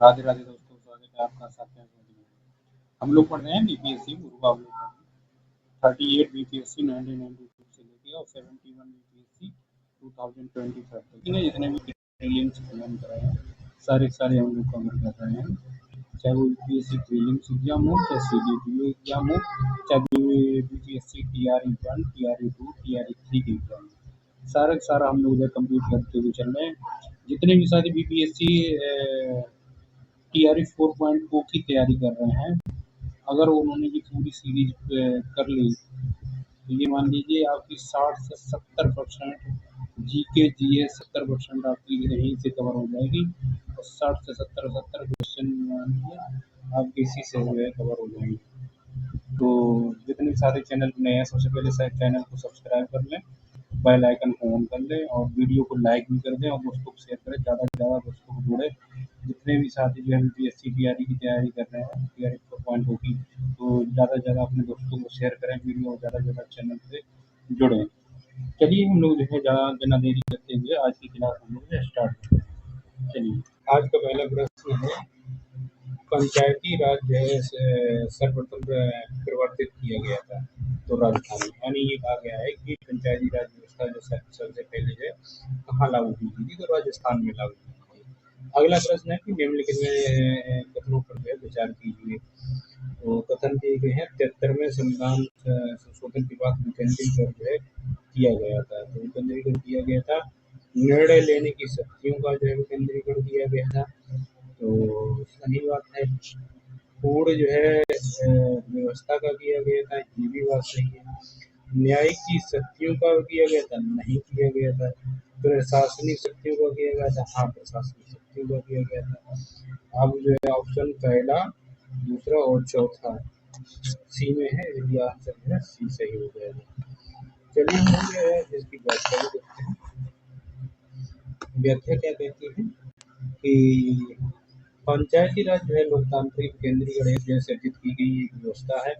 राधे राधे दोस्तों, स्वागत है आपका साथ में। हम लोग पढ़ रहे हैं बीपीएससी पूर्वावलोकन 38 बीपीएससी 1992 से लेके और 71 बीपीएससी 2023 तक जितने भी प्रीलिम्स एग्जाम कराए हैं सारे सारे हम लोग कवर कर रहे हैं। चाहे वो यूपीएससी प्रीलिम्स एग्जाम हो, चाहे सीडीपीओ एग्जाम हो, चाहे बीपीएससी टीआरई 1, टीआरई 2, टीआरई 3 के एग्जाम, सारा का सारा हम लोग कंप्लीट करते हुए चल रहे हैं। जितने भी सारे बीपीएससी टीआरई 4.0 की तैयारी कर रहे हैं, अगर उन्होंने ये पूरी सीरीज कर ली तो ये मान लीजिए आपकी 60 से 70% जीके जीएस 70% आपकी यहीं से कवर हो जाएगी और 60 से 70 क्वेश्चन मान लीजिए आपके इसी से जो है कवर हो जाएंगे। तो जितने सारे चैनल नए हैं सबसे पहले चैनल को सब्सक्राइब कर लें, बेल आइकन को ऑन कर लें और वीडियो को लाइक भी कर दें और दोस्तों को शेयर करें, ज़्यादा से ज़्यादा दोस्तों को जोड़ें। जितने भी साथी जो है यूपीएससी टीआरई की तैयारी कर रहे हैं टीआरई 4.0 की, तो ज़्यादा से ज़्यादा अपने दोस्तों को शेयर करें वीडियो और ज़्यादा से ज़्यादा चैनल से जुड़ें। चलिए हम लोग जो है ज़्यादा बिना देरी करते हुए आज की क्लास हम लोग स्टार्ट करते हैं। चलिए आज का पहला प्रश्न है, पंचायती राज जो है सर्वप्रथम प्रवर्तित किया गया था तो राजस्थान में, यानी ये कहा गया है कि पंचायती राज व्यवस्था जो सबसे पहले जो है कहाँ लागू की गई थी, तो राजस्थान में लागू की गई थी। अगला प्रश्न है कि निम्नलिखित में कथनों पर जो है विचार कीजिए। तो कथन दिए गए हैं 73वें संविधान संशोधन के बाद विकेंद्रीकरण जो है किया गया था, तो विकेंद्रीकरण किया गया था। निर्णय लेने की शक्तियों का जो है विकेंद्रीकरण किया गया था, तो सही बात है। पूर्ण जो है व्यवस्था का किया गया था, ये भी बात सही है। न्यायिक की शक्तियों का किया गया था, नहीं किया गया था। प्रशासनिक शक्तियों का किया गया था, हाँ प्रशासनिक शक्तियों का किया गया था। अब जो है ऑप्शन पहला, दूसरा और चौथा सी में है, इसलिए आंसर जो है सी सही हो जाएगा। चलिए हम जो है इसकी व्याख्या भी देखते हैं। व्याख्या क्या कहती है कि पंचायती राज जो है लोकतांत्रिक केंद्रीय गणेश से अर्जित की गई एक व्यवस्था है।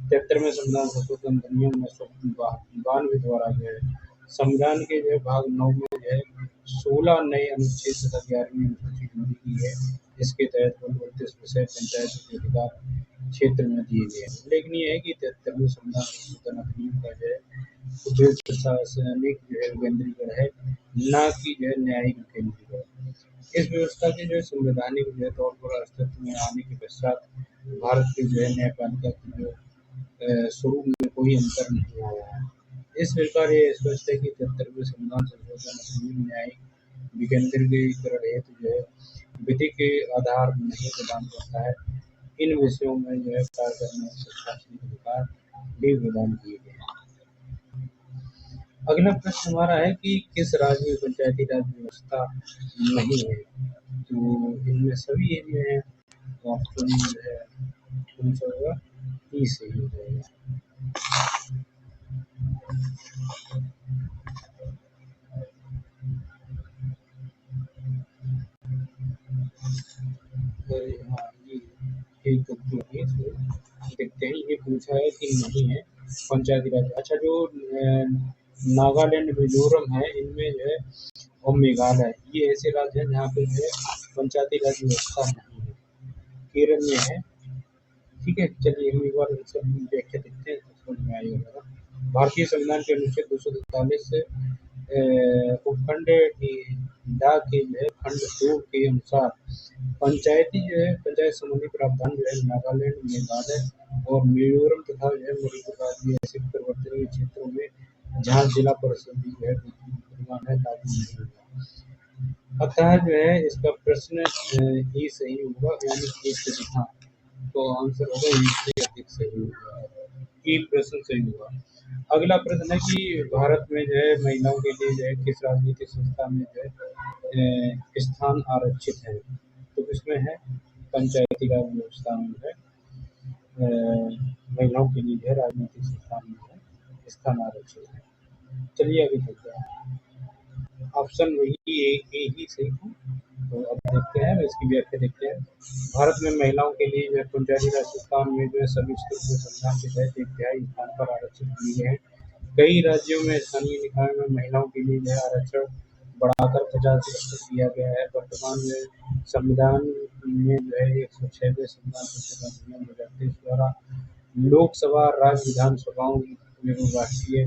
73वें संविधान संशोधन अधिनियम 1992 द्वारा जो है संविधान के जो है भाग 9 में जो है 16 नए अनुच्छेद तथा 11वीं अनुसूची जोड़ी गई है। इसके तहत 32 विषय पंचायतों के अधिकार क्षेत्र में दिए गए हैं। उल्लेखनीय है कि 73वें संविधान संशोधन अधिनियम का जो है उद्देश्य प्रशासनिक जो है विकेंद्रीकरण है, न कि जो है न्यायिक विकेंद्रीकरण। इस व्यवस्था के जो है संवैधानिक जो है तौर पर अस्तित्व में आने के पश्चात भारत के जो है न्यायपालिका की जो स्वरूप में कोई अंतर नहीं आया है। इस प्रकार ये स्पष्ट है कि 73वें संविधान संशोधन अधिनियम न्यायिक विकेंद्रीकरण हेतु जो है विधि के आधार नहीं प्रदान करता है। इन विषयों में जो है कार्य करने और प्रशासनिक अधिकार भी प्रदान किए गए हैं। अगला प्रश्न हमारा है कि किस राज्य में पंचायती राज व्यवस्था नहीं है, तो इनमें सभी एरिया है, तो ऑप्शन जो है कौन सा होगा, ई सही हो जाएगा। हाँ ये देखते हैं, ये पूछा है कि नहीं है पंचायती राज। अच्छा, जो नागालैंड मिजोरम है इनमें जो है और मेघालय, ये ऐसे राज्य हैं जहाँ पे जो है पंचायती राज व्यवस्था नहीं है। केरल में है। ठीक है, चलिए हम एक बार सब व्याख्या देखते हैं तो समझ में आएगा। भारतीय संविधान के अनुच्छेद 243 से उपखंड डा के जो है खंड 2 के अनुसार पंचायती जो है पंचायत संबंधी प्रावधान जो है नागालैंड, मेघालय और मिजोरम तथा जो है मणिपुर राज्य ऐसे पूर्वोत्तर क्षेत्रों में जहाँ जिला परिषद जो है विद्यमान है लागू नहीं होगा। अतः जो है इसका प्रश्न ही सही होगा, यानी कि एक से हाँ, तो आंसर होगा एक से अधिक सही होगा, ये प्रश्न सही होगा। अगला प्रश्न है कि भारत में जो है महिलाओं के लिए जो है किस राजनीतिक संस्था में जो है स्थान आरक्षित है, तो इसमें है पंचायती राज व्यवस्था में है महिलाओं के लिए जो है राजनीतिक संस्थान में है स्थान आरक्षित है। चलिए आगे देखते हैं, ऑप्शन वही ए ही सही है। तो अब देखते हैं इसकी व्याख्या देखते हैं। भारत में महिलाओं के लिए जो है पंचायती राज संस्थान में जो है सभी स्कूल संविधान के तहत 1/3 स्थान पर आरक्षित किए गए हैं। कई राज्यों में स्थानीय निकाय में महिलाओं के लिए आरक्षण बढ़ाकर 50% दिया गया है। वर्तमान में संविधान में जो है 106वें संविधान संशोधन अधिनियम 2023 द्वारा लोकसभा राज्य विधानसभाओं एवं राष्ट्रीय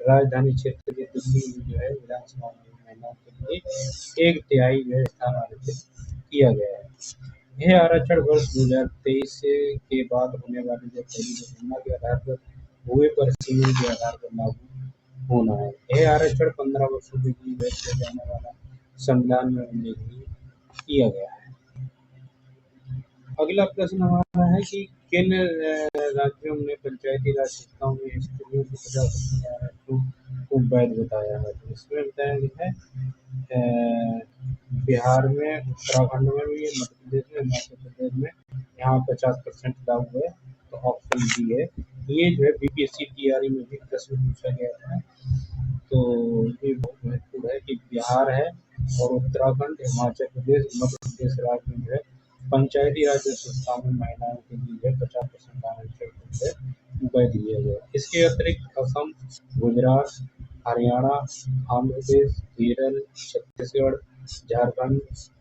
राजधानी क्षेत्र के दिल्ली में जो है विधानसभा में महिलाओं के लिए 1/3 जो है स्थान आरक्षित किया गया है। यह आरक्षण वर्ष 2023 के बाद होने वाली जो पहली जनगणना के आधार पर हुए परिसीमन के आधार पर लागू होना है। यह आरक्षण 15 वर्षों के लिए किया जाने वाला संविधान में उल्लेखनीय किया गया है। अगला प्रश्न हमारा है कि किन राज्यों ने पंचायती राज संस्थाओं में स्त्रियों की 50% आरक्षण को वैध बताया है। तो इसमें बताया गया है बिहार में, उत्तराखंड में भी, मध्य प्रदेश में, हिमाचल प्रदेश में यहाँ 50% लागू है। तो ऑप्शन डी है। ये जो है बीपीएससी तैयारी में भी प्रश्न पूछा गया था। तो ये बहुत महत्वपूर्ण है कि बिहार है और उत्तराखंड, हिमाचल प्रदेश, मध्य प्रदेश राज्य में जो है पंचायती राज संस्थाओं में महिलाओं के लिए 50% आरक्षण जो है वैध दिया गया। इसके अतिरिक्त असम, गुजरात, हरियाणा, आंध्र प्रदेश, केरल, छत्तीसगढ़, झारखंड,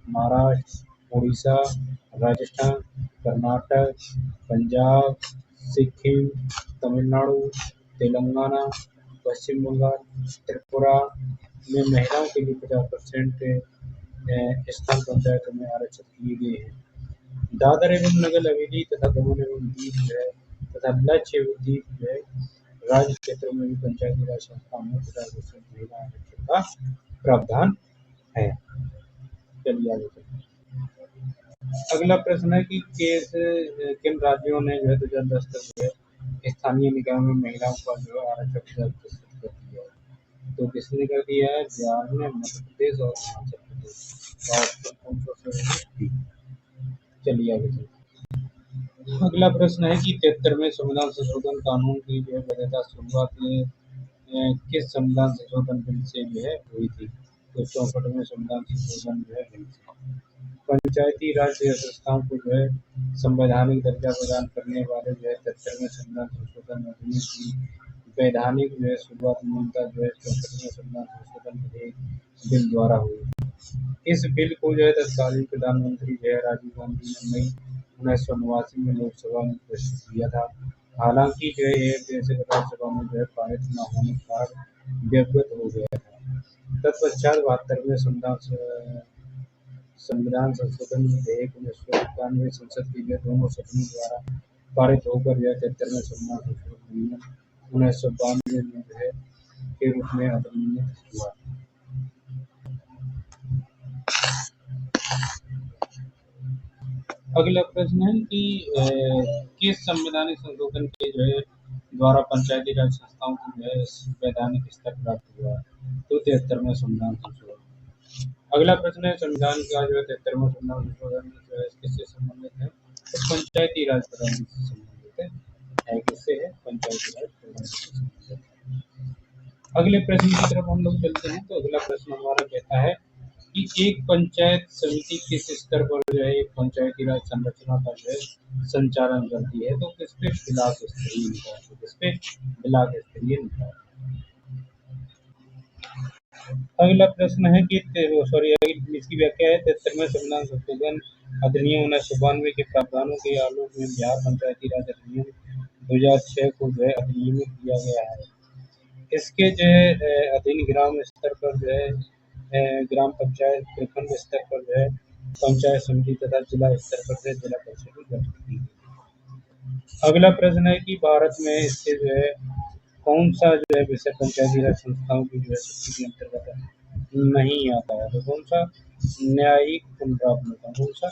महाराष्ट्र, उड़ीसा, राजस्थान, कर्नाटक, पंजाब, सिक्किम, तमिलनाडु, तेलंगाना, पश्चिम बंगाल, त्रिपुरा में महिलाओं के लिए 50% स्थान पंचायतों में आरक्षित किए गए हैं। दादर एवं नगर हवेली तथा दमन एवं दीव जो है तथा लक्षद्वीप जो है राज्य क्षेत्रों में भी पंचायती राज संस्थाओं में 50% महिला आरक्षण का प्रावधान है। चलिए आगे चलते हैं। अगला प्रश्न है कि किन राज्यों ने जो है 2010 तक जो है स्थानीय निकाय में महिलाओं का जो है आरक्षण 50% कर दिया है। तो किसने कर दिया है? बिहार ने, मध्य प्रदेश और हिमाचल प्रदेश। चलिए आगे चलते हैं। अगला प्रश्न है कि 73वें संविधान संशोधन कानून की जो है वैधता शुरुआत किस संविधान संशोधन बिल से जो है हुई थी? तो 64वें संविधान संशोधन जो है बिल से। पंचायती राज संस्थाओं को जो है संवैधानिक दर्जा प्रदान करने वाले जो है 73वें संविधान संशोधन अधिनियम की वैधानिक जो है शुरुआत मूलतः जो है 64वें संविधान संशोधन बिल द्वारा हुई। इस बिल को जो है तत्कालीन प्रधानमंत्री जो है राजीव गांधी ने मई 1989 में लोकसभा में प्रस्तुत किया था। हालांकि जो है यह राज्यसभा में जो है पारित न होने के कारण व्यवगत हो गया था। तत्पश्चात 72वें संविधान संशोधन विधेयक 1991 संसद के जो दोनों सदनों द्वारा पारित होकर जो है 73वें संविधान संशोधन अधिनियम 1992 में जो है के रूप में अधिनियमित हुआ। अगला प्रश्न है कि किस संवैधानिक संशोधन के जो है द्वारा पंचायती राज संस्थाओं को जो है वैधानिक स्तर प्राप्त हुआ? तो 73वें संविधान संशोधन। अगला प्रश्न है संविधान का जो है 73वां संविधान संशोधन जो है किससे संबंधित है? तो पंचायती राज प्रणाली से संबंधित है। किससे है? पंचायती राज प्रणाली से संबंधित है। अगले प्रश्न की तरफ हम लोग चलते हैं। तो अगला प्रश्न हमारा कहता है कि एक पंचायत समिति किस स्तर पर जो है एक पंचायती राज संरचना का जो है संचालन करती है? तो किस पे? ब्लॉक स्तरीय निकाय। किस पे? ब्लॉक स्तरीय निकाय। अगला प्रश्न है कि इसकी व्याख्या है 73वें संविधान संशोधन अधिनियम 1992 के प्रावधानों के आलोक में बिहार पंचायती राज अधिनियम 2006 को जो है अधिनियमित किया गया है। इसके जो है अधीन ग्राम स्तर पर जो है ग्राम पंचायत, प्रखंड स्तर पर जो है पंचायत समिति तथा जिला स्तर पर जो है जिला परिषद की गठित की गई। अगला प्रश्न है कि भारत में इसके जो है कौन सा जो है विषय पंचायती राज संस्थाओं की जो है समिति के अंतर्गत नहीं आता है? तो कौन सा? न्यायिक पुनरावलोकन। कौन सा?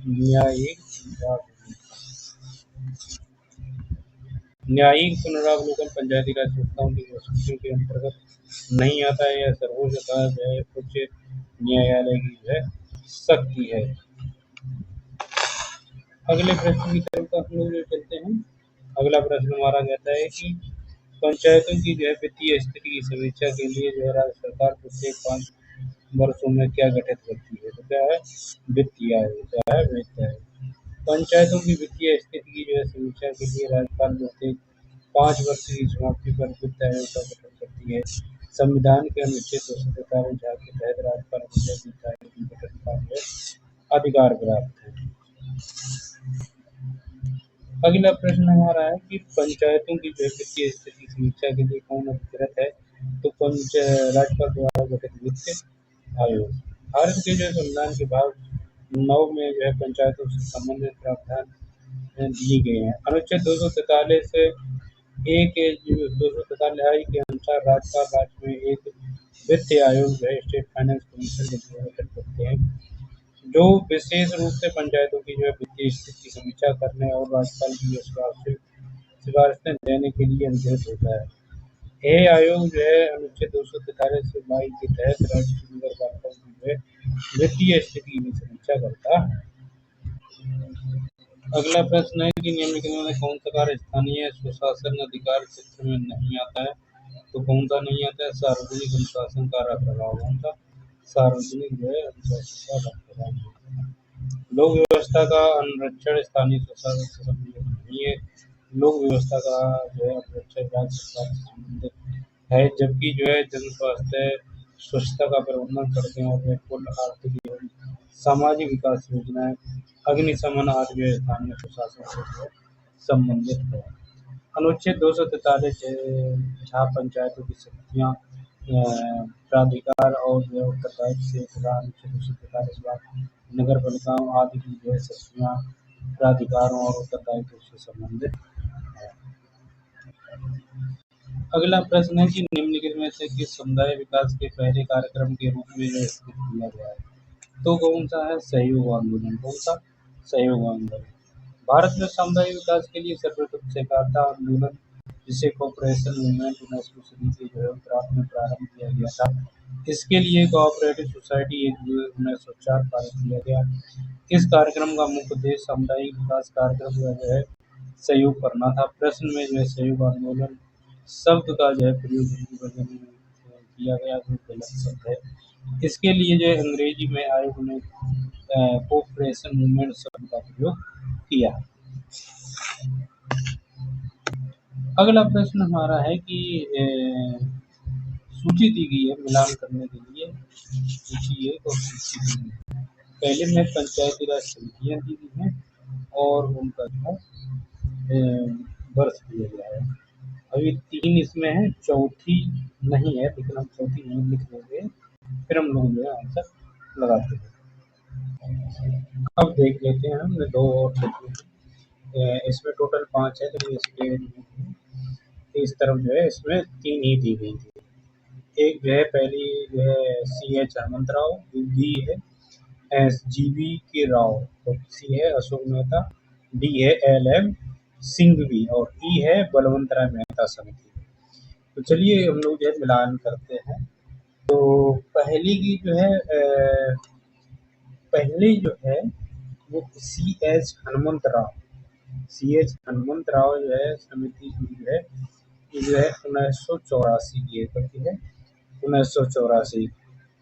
न्यायिक पुनरावलोकन। न्यायिक पुनरावलोकन पंचायती राज संस्थाओं की समितियों के अंतर्गत नहीं आता है। यह सर्वोच्च अदालत जो है उच्च न्यायालय की जो है शक्ति है। अगले प्रश्न की तरफ हम लोग चलते हैं। अगला प्रश्न हमारा कहता है कि पंचायतों की जो है वित्तीय स्थिति की समीक्षा के लिए जो है राज्य सरकार प्रत्येक 5 वर्षों में क्या गठित करती है? तो क्या है? वित्तीय आयोग। क्या है? वित्त आयोग। पंचायतों की वित्तीय स्थिति की जो है समीक्षा के लिए राज्यपाल प्रत्येक 5 वर्ष की समाप्ति पर वित्त आयोग का गठन करती है। संविधान के अनुच्छेद 243 के तहत राज्यपाल वित्त आयोग के गठन का जो है अधिकार प्राप्त है। अगला प्रश्न हमारा है कि पंचायतों की जो है वित्तीय स्थिति समीक्षा के लिए कौन अधिकृत है? तो राज्यपाल द्वारा गठित वित्त आयोग। भारत के जो संविधान के भाग 9 में जो है पंचायतों से संबंधित प्रावधान दिए गए हैं। अनुच्छेद 243 ए के 243 आई के अनुसार राज्यपाल राज्य में एक वित्त आयोग जो है स्टेट फाइनेंस कमीशन के द्वारा गठित करते हैं, जो विशेष रूप से पंचायतों की जो है वित्तीय स्थिति की समीक्षा करने और राज्यपाल की सिफारिशें देने के लिए अधिकृत होता है। यह आयोग जो है अनुच्छेद 243 से 22 के तहत राज्य की नगरपालिकाओं की जो है वित्तीय स्थिति की समीक्षा करता है। अगला प्रश्न है कि निम्नलिखित में कौन सा कार्य स्थानीय स्वशासन अधिकार क्षेत्र में नहीं आता है? तो कौन सा नहीं आता है? सार्वजनिक अनुशासन का रखरखाव। कौन सा? सार्वजनिक जो है अनुशासन का रखरखाव। लोक व्यवस्था का अनुरक्षण स्थानीय स्वशासन से संबंधित नहीं है। लोक व्यवस्था का जो है अनुरक्षण राज्य सरकार से संबंधित है, जबकि जो है जन स्वास्थ्य स्वच्छता का प्रबंधन, सड़कें और कुल आर्थिक एवं सामाजिक विकास योजनाएं, अग्निशमन आदि जो है स्थानीय प्रशासन से जो है संबंधित है। अनुच्छेद 243 जहाँ पंचायतों की शक्तियाँ प्राधिकार और जो है उत्तरदायित्व से खुला। अनुच्छेद 243 नगर पालिकाओं आदि की जो है शक्तियाँ प्राधिकारों और उत्तरदायित्व से संबंधित है। अगला प्रश्न है कि निम्नलिखित में से किस समुदाय विकास के पहले कार्यक्रम के रूप में जो स्थित किया गया है? तो कौन सा है? सहयोग आंदोलन। कौन सा? सहयोग आंदोलन। भारत में समुदाय विकास के लिए सर्वप्रथम सहकारिता आंदोलन, जिसे कोऑपरेशन मूवमेंट 1920 के जो है उत्तराखंड में प्रारंभ किया गया था। इसके लिए कोऑपरेटिव सोसाइटी एक्ट 1904 पारित किया गया। इस कार्यक्रम का मुख्य उद्देश्य सामुदायिक विकास कार्यक्रम का जो है सहयोग करना था। प्रश्न में जो है सहयोग आंदोलन शब्द का जो है प्रयोग हिंदी वर्जन में किया गया, जो गलत शब्द है। इसके लिए जो है अंग्रेजी में आयोग ने कोऑपरेशन मूवमेंट शब्द का प्रयोग किया। अगला प्रश्न हमारा है कि सूची दी गई है मिलान करने के लिए। सूची है तो सूची दी गई है। पहले में पंचायती राज समितियाँ दी गई हैं और उनका जो है वर्ष दिया गया है। अभी 3 इसमें है, चौथी नहीं है, लेकिन हम चौथी नहीं लिख देंगे, फिर हम लोग जो है आंसर लगाते हैं। अब देख लेते हैं, हमने 2 और लिखे हैं। इसमें टोटल 5 है, लेकिन इसके इस तरफ जो है इसमें 3 ही दी गई थी। एक जो है पहली जो है CH हेमंत राव, बी है SGB के राव, और C है अशोक मेहता, D है LM सिंघवी और E है बलवंत राय मेहता समिति। तो चलिए हम लोग जो है मिलान करते हैं। तो पहली की जो है पहली जो है वो CH हनुमंत राव, CH हनुमंत राव जो है समिति की जो है ये जो है 1984 की है, 1984।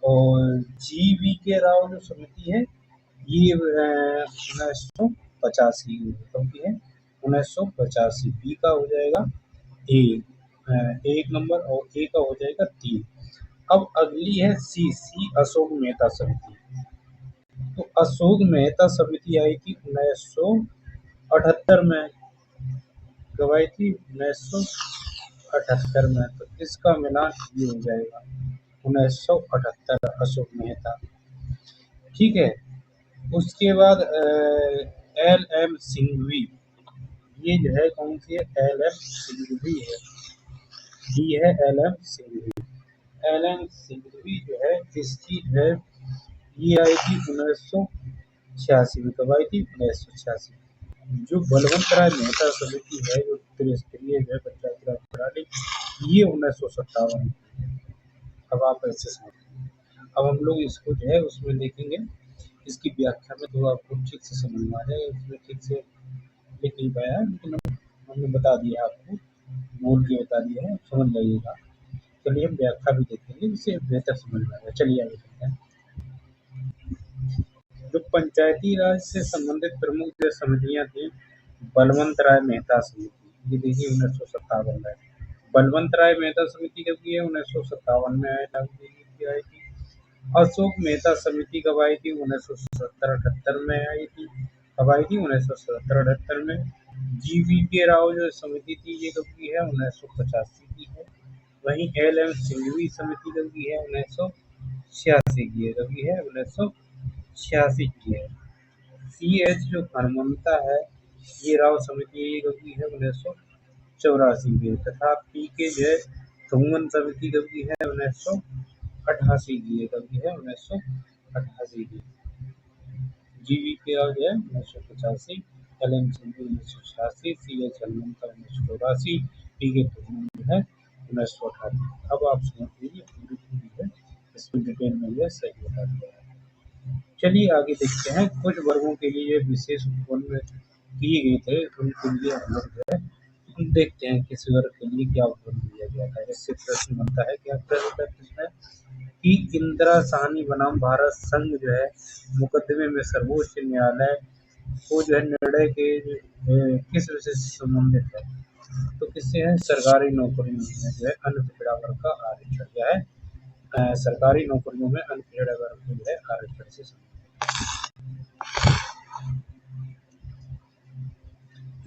और GV के राव जो समिति है ये 1985 की है, 1985। बी का हो जाएगा ए, 1 नंबर, और ए का हो जाएगा 3। अब अगली है सी अशोक मेहता समिति। तो अशोक मेहता समिति आई थी 1978 में, कब आई थी? 1978 में। तो इसका मिलान ये हो जाएगा 1978 अशोक मेहता। ठीक है। उसके बाद LM सिंघवी, ये जो है कौन सी है? LM सिंघवी है, डी है LM सिंघवी। LM सिंघवी जो है इसकी है ये आई थी 1986 में। कब आई थी? 1986। जो बलवंत राय मेहता समिति है, जो त्रिस्तरीय जो है पंचायती राज प्रणाली, ये 1957। अब आप ऐसे समझिए। अब हम लोग इसको जो है उसमें देखेंगे, इसकी व्याख्या में तो आपको ठीक से समझ में आ जाएगा। इसमें ठीक से लिख नहीं पाया, लेकिन हमने बता दिया आपको, बोल के बता दिया है, समझ जाइएगा। चलिए हम व्याख्या भी देखेंगे, जिससे बेहतर समझ में आएगा। चलिए आगे चलते हैं। जो पंचायती राज से संबंधित प्रमुख जो समितियां थी, बलवंत राय मेहता समिति, ये देखिए 1957 में। बलवंत राय मेहता समिति कब की है? 1957 में आई थी। अशोक मेहता समिति कब आई थी? 1970-78 में आई थी। कब आई थी? 1970-78 में। GVK राव जो समिति थी ये कब की है? 1985 की है। वहीं LM सिंघवी समिति कब की है? 1986 की है। कब की है? 1986 की है। CH जो हनुमंता है ये राव समिति ये कब की है? 1984 की है। तथा PK जो है थुंगन समिति कब की है? 1988 की है। कब की है? 1988 की। GVK राव जो है 1985, LM Singhvi 1986, CH Hanumanta 1984, PK Thungon जो है 1988। अब आप समझ लीजिए पूरी है इसमें डिटेल में यह सही बता दिया है। चलिए आगे देखते हैं। कुछ वर्गों के लिए विशेष उत्पन्न किए गए थे उनके लिए हम लोग जो है हम देखते हैं किस वर्ग के लिए क्या उत्पन्न दिया गया था। इससे प्रश्न बनता है क्या प्रश्न है कि इंदिरा साहनी बनाम भारत संघ जो है मुकदमे में सर्वोच्च न्यायालय को जो है निर्णय के किस विषय से संबंधित है? तो किससे है? सरकारी नौकरियों में जो है अनपिछड़ा वर्ग का आरक्षण क्या है? सरकारी नौकरियों में अनपिछड़ा वर्ग को जो है आरक्षण से संबंधित।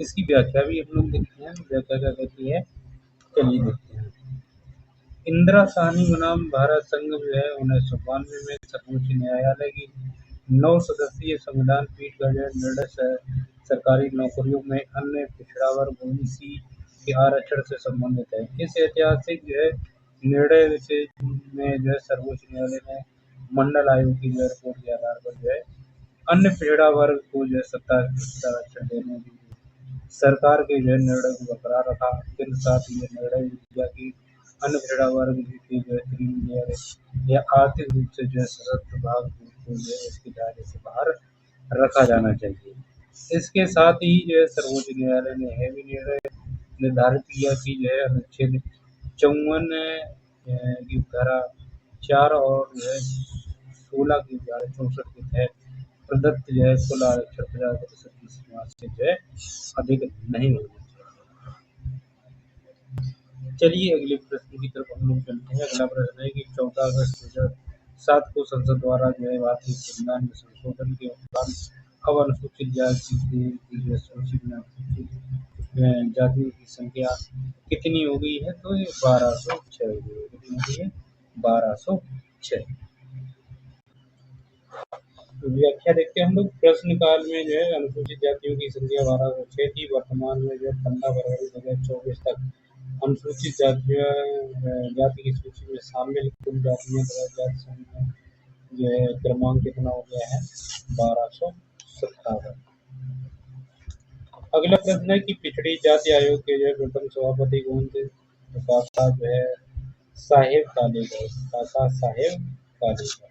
इसकी व्याख्या भी हम लोग देखते हैं। व्याख्या क्या कहती है? चलिए देखते हैं। इंदिरा साहनी बनाम भारत संघ जो है 1992 में सर्वोच्च न्यायालय की 9 सदस्यीय संविधान पीठ का जो है निर्णय सरकारी नौकरियों में अन्य पिछड़ा वर्ग OBC के आरक्षण से संबंधित है। इस ऐतिहासिक जो है निर्णय से में जो है सर्वोच्च न्यायालय ने मंडल आयोग की जो है रिपोर्ट के आधार पर जो है अन्य पिछड़ा वर्ग को जो है 27% आरक्षण देने की सरकार के जो है निर्णय को बरकरार रखा। इसके साथ ही ये निर्णय भी दिया कि अन्य पिछड़ा वर्ग के जो है क्रीमी या आर्थिक रूप से जो है सशक्त भाग को जो है इसके दायरे से बाहर रखा जाना चाहिए। इसके साथ ही जो है सर्वोच्च न्यायालय ने यह भी निर्णय निर्धारित किया कि जो है अनुच्छेद 54 की धारा 4 और जो है 16 की धारा 64 के तहत प्रदत्त जो है कुल आरक्षण 50% की सीमा से जो है अधिक नहीं होना चाहिए। चलिए अगले प्रश्न की तरफ हम लोग चलते हैं। अगला प्रश्न है कि 14 अगस्त 2007 को संसद द्वारा जो है भारतीय संविधान में संशोधन के उपरांत अब अनुसूचित जाति की जो सूची में अनुसूचित जातियों की संख्या कितनी हो गई है? तो ये 1206 हो गई है। कितनी हो गई है? 1206। व्याख्या देखते हैं हम लोग। प्रश्न काल में जो है अनुसूचित जातियों की संख्या 1206 थी। वर्तमान में जो है 15 फरवरी 2024 तक अनुसूचित जाति की सूची में शामिल कुल जातियों का जाति समूह जो है क्रमांक कितना हो गया है? 1257। अगला प्रश्न है कि पिछड़ी जाति आयोग के जो है प्रथम सभापति कौन थे? तो काका जो है साहेब कालेकर। काका साहेब कालेकर।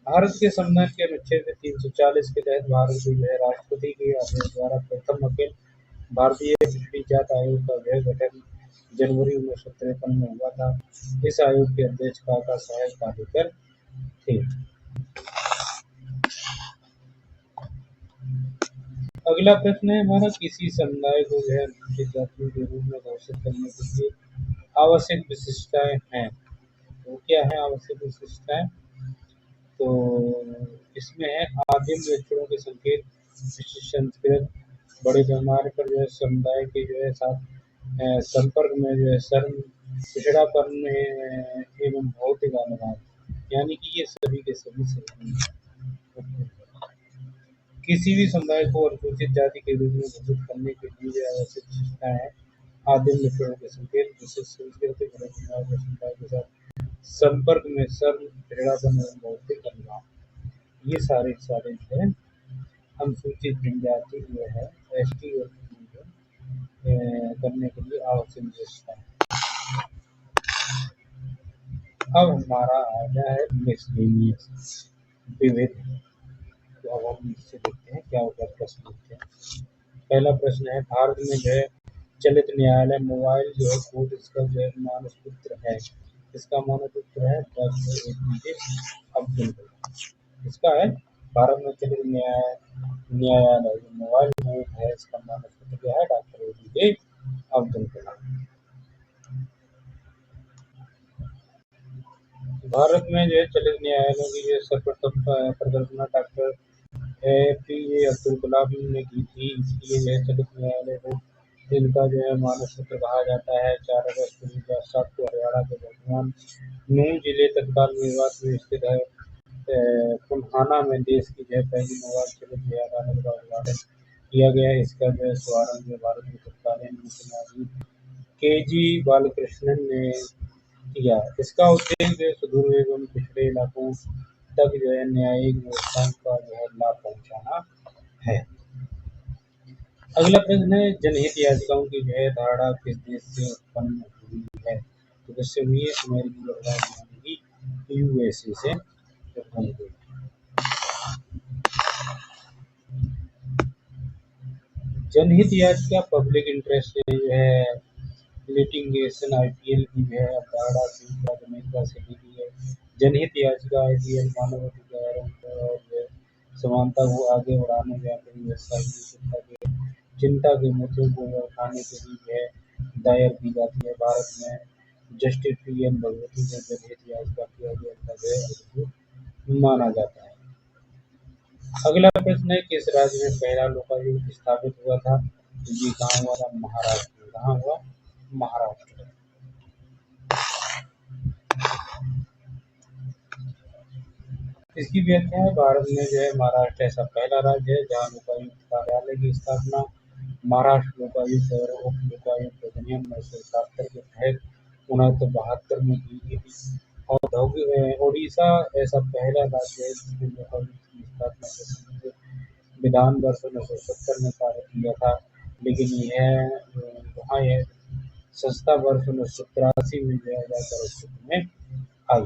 भारत के संविधान के अनुच्छेद 340 के तहत भारत के जो है राष्ट्रपति के आदेश द्वारा प्रथम अखिल भारतीय पिछड़ी जाति आयोग का जो है गठन जनवरी 1953 में हुआ था। इस आयोग के अध्यक्ष काका साहेब कालेकर थे। अगला प्रश्न है हमारा, किसी समुदाय को जो है अनुसूचित जातियों के रूप में घोषित करने के लिए आवश्यक विशिष्टताएं हैं। तो क्या है आवश्यक विशिष्टताएं? तो इसमें है आदिम लक्षणों के संकेत, विशिष्ट संस्कृत, बड़े पैमाने पर जो है समुदाय के जो है साथ संपर्क में जो है शर्म, पिछड़ापन एवं भौतिक अनुवाद, यानी कि ये सभी के सभी सही हैं। किसी भी समुदाय को अनुसूचित जाति के रूप में घोषित करने के लिए जो आवश्यक विशेषताएं हैं आदिम लक्षणों के संकेत, विशेष संस्कृति, बड़े पैमाने पर समुदाय के साथ संपर्क में शर्म, पिछड़ापन एवं भौतिक अनुवाद, ये सारे सारे जो है अनुसूचित जनजाति जो है ST और करने के लिए आवश्यक विशेषता है। अब हमारा आ गया है मिसलेनियस, विविध। तो अब हम इससे देखते हैं क्या होगा प्रश्न देखते हैं। पहला प्रश्न है भारत में जो है चलित न्यायालय मोबाइल जो है कोर्ट इसका जो है मानस पुत्र है। इसका मानस पुत्र है डॉक्टर APJ अब्दुल कलाम। इसका है भारत में चलित न्यायालय जो मोबाइल कोर्ट है इसका मानस पुत्र क्या है? Doctor APJ Abdul Kalam. भारत में जो है चलित न्यायालयों की जो सर्वप्रथम परिकल्पना डॉक्टर APJ अब्दुल कलाम ने की थी। इसलिए जो है चलित न्यायालय को इनका जो है मानस सूत्र कहा जाता है। 4 अगस्त 2007 को हरियाणा के वर्धमान नूंह जिले तत्काल मेवात में स्थित है पुल्हाना में देश की जो है पहली मोबाइल चलित न्याय अदालत का उद्घाटन किया गया। इसका जो है शुभारंभ जो भारत के तत्कालीन मुख्य न्यायाधीश KG बालकृष्णन ने किया। इसका उद्देश्य जो है सुदूर एवं पिछड़े इलाकों तक जो है न्यायिक व्यवस्था का जो है लाभ पहुंचाना है। अगला प्रश्न है जनहित याचिकाओं की जो है धारणा किस देश से उत्पन्न हुई है? तो किससे हुई है? अमेरिकी गणराज्य की USA से उत्पन्न हुई। जनहित याचिका पब्लिक इंटरेस्ट से जो है लिटिगेशन IPL की जो है अवधारणा संयुक्त अमेरिका से ली गई है। जनहित याचिका IPL मानव अधिकारों और समानता को आगे बढ़ाने व्यापारी व्यवसाय की चिंता के मुद्दों को उठाने के लिए दायर की जाती है। भारत में जस्टिस PN भगवती को जनहित याचिका की अध्ययन माना जाता है। अगला प्रश्न है किस राज्य में पहला लोकायुक्त स्थापित हुआ था? तो ये कहाँ हुआ था? महाराष्ट्र। कहाँ हुआ? महाराष्ट्र। इसकी व्याख्या है भारत में जो है महाराष्ट्र ऐसा पहला राज्य है जहाँ लोकायुक्त कार्यालय की स्थापना महाराष्ट्र लोकायुक्त और उप लोकायुक्त अधिनियम 1977 के तहत 1972 में की गई थी। और उड़ीसा ऐसा पहला राज्य है जिसने लोकायुक्त की स्थापना से संबंधित विधान वर्ष 1970 में पारित किया था, लेकिन वहाँ यह संस्था वर्ष 1983 में जो है जाकर अस्तित्व में आई।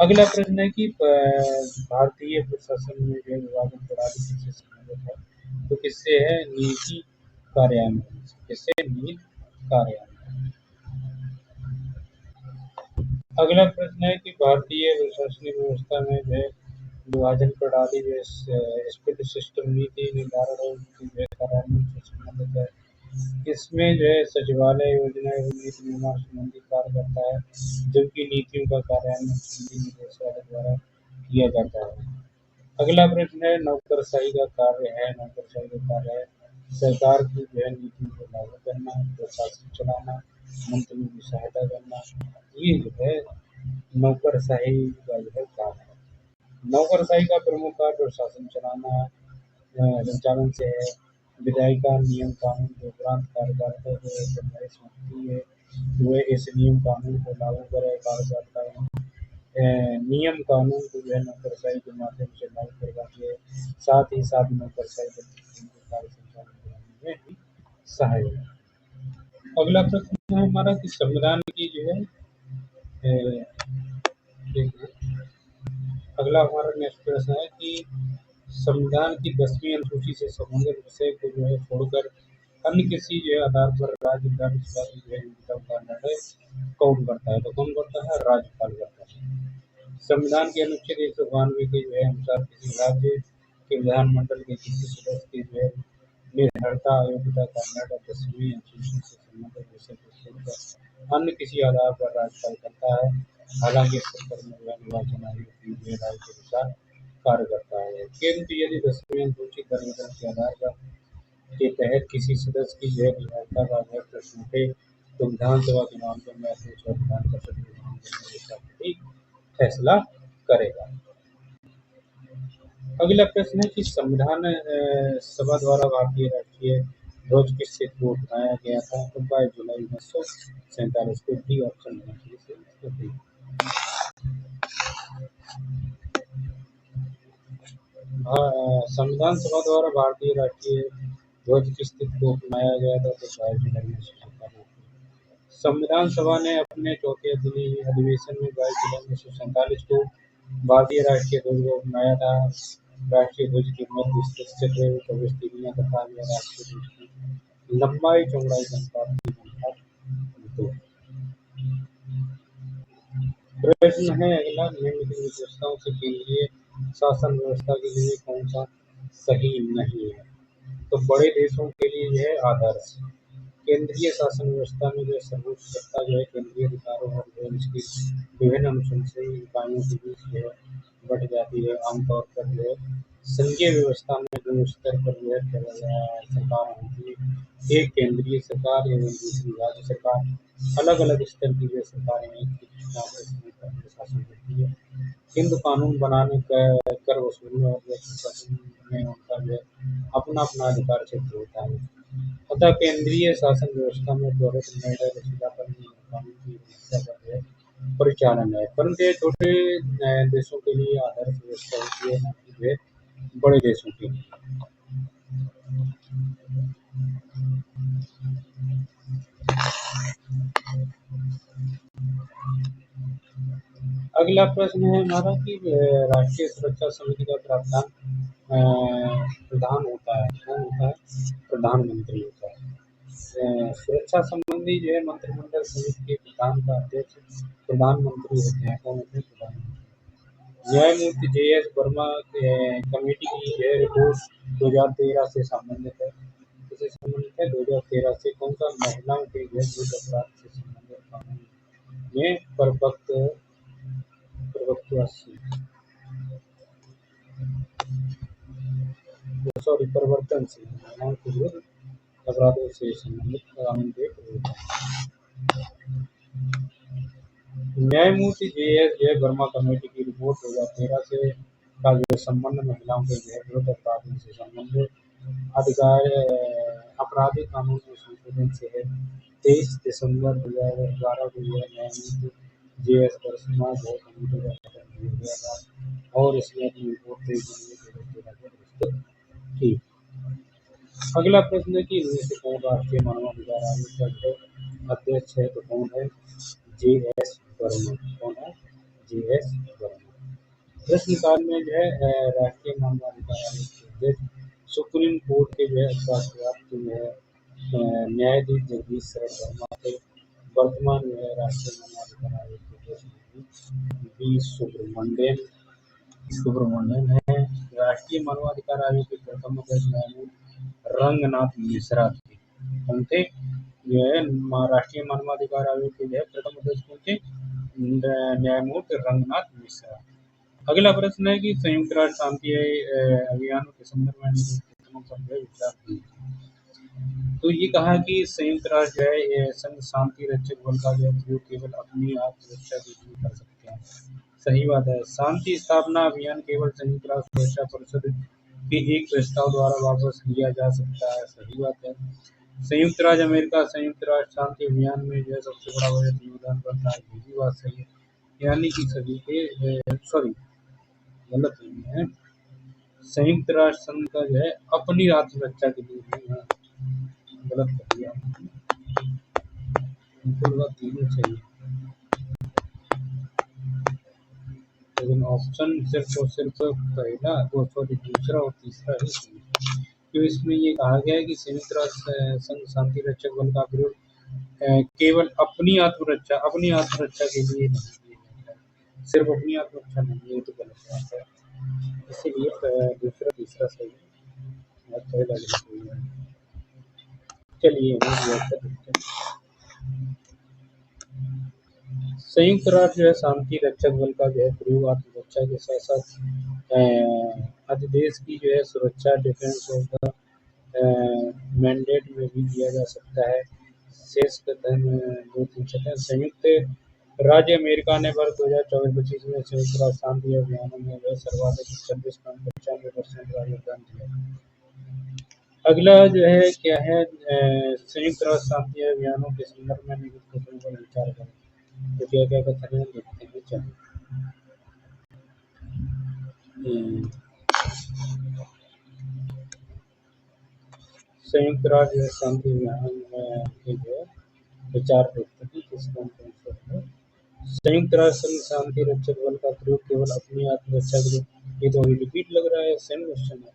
अगला प्रश्न है कि भारतीय प्रशासन में जो विभाजन प्रणाली किससे संबंधित है? तो किससे है? नीति कार्यान्वयन। किससे? नीति कार्यान्वयन। अगला प्रश्न है कि भारतीय प्रशासनिक व्यवस्था में जो है विभाजन प्रणाली जो स्पिड सिस्टम नीति निर्धारण और कार्यान्वयन से संबंधित है। इसमें जो है सचिवालय योजना एवं नीति निर्माण संबंधी कार्य करता है, जबकि नीतियों का कार्यान्वयन केंद्रीय निदेशालय द्वारा किया जाता है। अगला प्रश्न है नौकरशाही का कार्य है। नौकरशाही का कार्य है सरकार की जो है नीतियों को लागू करना, प्रशासन चलाना, मंत्रियों की सहायता करना। ये जो है नौकरशाही का जो है कार्य है। नौकरशाही का प्रमुख कार्य प्रशासन चलाना संचालन से है। विधायिका नियम कानून के उपरांत कार्यकर्ता को फरमाइश होती है कि वह इस नियम कानून को लागू करे। कार्यकर्ता नियम कानून को जो है नौकरशाही के माध्यम से लागू करवाती है। साथ ही साथ नौकरशाही कार्य संचालन कराने में भी सहायक है। अगला प्रश्न है हमारा कि संविधान की जो है अगला हमारा नेक्स्ट प्रश्न है कि संविधान की 10वीं अनुसूची से संबंधित विषय को जो है छोड़कर अन्य किसी जो है आधार पर राज्य का जो है निर्णय कौन करता है? तो कौन करता है? राज्यपाल करता है। संविधान के अनुच्छेद 192 के जो है अनुसार किसी राज्य के विधानमंडल के किसी सदस्य की जो है निर्भरता अयोग्यता का निर्णय 10वीं अनुसूची से संबंधित विषय को छोड़कर अन्य किसी आधार पर राज्यपाल करता है। हालांकि इस चक्कर में निर्वाचन आयोग की जो राय के अनुसार कार्य करता है। किंतु यदि 10वीं अनुसूची दल के आधार पर के तहत किसी सदस्य की जो है निर्भरता का अगर प्रश्न उठे तो विधानसभा के मामले में अध्यक्ष और विधान परिषद के मामले में फैसला करेगा। अगला प्रश्न है कि संविधान सभा द्वारा भारतीय राष्ट्रीय ध्वज किस तिथि को उठाया गया था? तो 22 जुलाई 1947 को। डी ऑप्शन है। संविधान सभा द्वारा भारतीय राष्ट्रीय ध्वज किस तिथि को अपनाया गया था? तो 22 जुलाई 1947। संविधान सभा ने अपने चौथे अधिवेशन में 22 जुलाई 1947 को भारतीय राष्ट्रीय ध्वज को अपनाया था। राष्ट्रीय ध्वज की मध्य स्थित चक्र प्रविष्टियां तथा यह राष्ट्रीय ध्वज की लंबाई चौड़ाई का अनुपात 2। प्रश्न है अगला निम्नलिखित विशेषताओं से केंद्रीय शासन व्यवस्था के लिए कौन सा सही नहीं है? तो बड़े देशों के लिए यह आदर्श केंद्रीय शासन व्यवस्था में जो सर्वोच्च सत्ता जो है केंद्रीय अधिकारों और जो है इसकी विभिन्न अनुशंसनीय इकाइयों के बीच जो है बढ़ जाती है। आमतौर पर जो है संघीय व्यवस्था में दो स्तर पर जो है सरकार होती है, एक केंद्रीय सरकार एवं दूसरी राज्य सरकार। अलग अलग स्तर की जो सरकारें हैं शासन करती है। हिंदू कानून बनाने का कर वसूलने और जो शासन में उनका जो है अपना अपना अधिकार क्षेत्र होता है। अतः केंद्रीय शासन व्यवस्था में त्वरित निर्णय लचीलापन कानून की व्यवस्था का जो है परिचालन है, परंतु ये छोटे देशों के लिए आदर्श व्यवस्था होती है, ना कि जो है बड़े देशों के लिए। अगला प्रश्न है हमारा कि राष्ट्रीय सुरक्षा समिति का प्रावधान प्रधान होता है, कौन होता है? प्रधानमंत्री होता है। सुरक्षा संबंधी जो है मंत्रिमंडल समिति के प्रधान का अध्यक्ष प्रधानमंत्री होते हैं। कौन होते हैं? प्रधानमंत्री। न्यायमूर्ति जे.एस. वर्मा कमेटी की जो है रिपोर्ट 2013 से संबंधित है। किससे संबंधित है? 2013 से। कौन सा? महिलाओं के जो है युद्ध अपराध से संबंधित कानून में परिवर्तन से महिलाओं के विरुद्ध अपराधों से संबंधित कानून के न्यायमूर्ति जे.एस. वर्मा कमेटी की रिपोर्ट 2013 से का जो संबंध महिलाओं के विरुद्ध अपराधों से संबंधित अधिकार आपराधिक कानून में संशोधन से है। 23 दिसंबर 2011 को न्यायमूर्ति जे.एस. वर्मा जो कमेटी का गठन किया गया था और इसने अपनी रिपोर्ट 23 जनवरी 2013 को प्रस्तुत की। अगला प्रश्न है कि इनमें से कौन राष्ट्रीय मानवाधिकार आयोग का जो अध्यक्ष है? तो कौन है? जे.एस. वर्मा। कौन है? जे.एस. वर्मा। प्रश्नकाल में जो है राष्ट्रीय मानवाधिकार आयोग के अध्यक्ष सुप्रीम कोर्ट के जो है प्राप्त जो है न्यायाधीश जगदीश शरण वर्मा थे। वर्तमान जो है राष्ट्रीय मानवाधिकार आयोग के अध्यक्ष बी सुब्रमण्यन है। राष्ट्रीय मानवाधिकार आयोग के प्रथम अध्यक्ष न्यायमूर्ति रंगनाथ मिश्रा थे। कौन थे? जो है राष्ट्रीय मानवाधिकार आयोग के जो है प्रथम अध्यक्ष कौन थे? न्यायमूर्ति रंगनाथ मिश्रा। अगला प्रश्न है कि संयुक्त राष्ट्र शांति अभियानों के संदर्भ में विचार दिए। तो ये कहा कि संयुक्त राष्ट्र जो है संघ शांति रक्षक बल का जो प्रयोग केवल अपनी आत्मरक्षा के लिए कर सकते हैं। सही बात है। शांति स्थापना अभियान केवल संयुक्त राष्ट्र सुरक्षा परिषद के एक प्रस्ताव द्वारा वापस लिया जा सकता है। सही बात है। संयुक्त राज्य अमेरिका संयुक्त राष्ट्र शांति अभियान में जो है सबसे बड़ा बजट योगदान करता है। ये भी बात सही है। यानी कि सभी के गलत नहीं है। संयुक्त राष्ट्र संघ का जो है अपनी आत्मरक्षा के लिए गलत कर दिया। तीनों चाहिए, लेकिन ऑप्शन सिर्फ और सिर्फ पहला दूसरा और तीसरा ही सही। तो इसमें ये कहा गया है कि संयुक्त राष्ट्र संघ शांति रक्षक बल का प्रयोग केवल अपनी आत्मरक्षा के लिए नहीं, सिर्फ अपनी आत्मरक्षा नहीं, ये तो गलत बात है। इसीलिए दूसरा तीसरा सही है। चलिए संयुक्त राष्ट्र जो है शांति रक्षक बल का जो है प्रयोग आत्मरक्षा के साथ साथ अधिदेश की जो है सुरक्षा डिफेंस ऑफ द मैंडेट में भी दिया जा सकता है। शेष कथन 2-3 सेकंड। संयुक्त राज्य अमेरिका ने वर्ष 2024-25 में संयुक्त राष्ट्र शांति अभियानों में जो है सर्वाधिक 26.95% का योगदान दिया। अगला जो है क्या है? संयुक्त राष्ट्र शांति अभियानों के संदर्भ में निम्नलिखित कथनों पर विचार करें। तो क्या क्या कथन है देखते हैं। चलिए संयुक्त राष्ट्र शांति अभियान के जो विचार देखते हैं किसका है। संयुक्त राष्ट्र शांति रक्षक बल का प्रयोग केवल अपनी आत्मरक्षा के लिए, ये तो रिपीट लग रहा है, सेम क्वेश्चन है।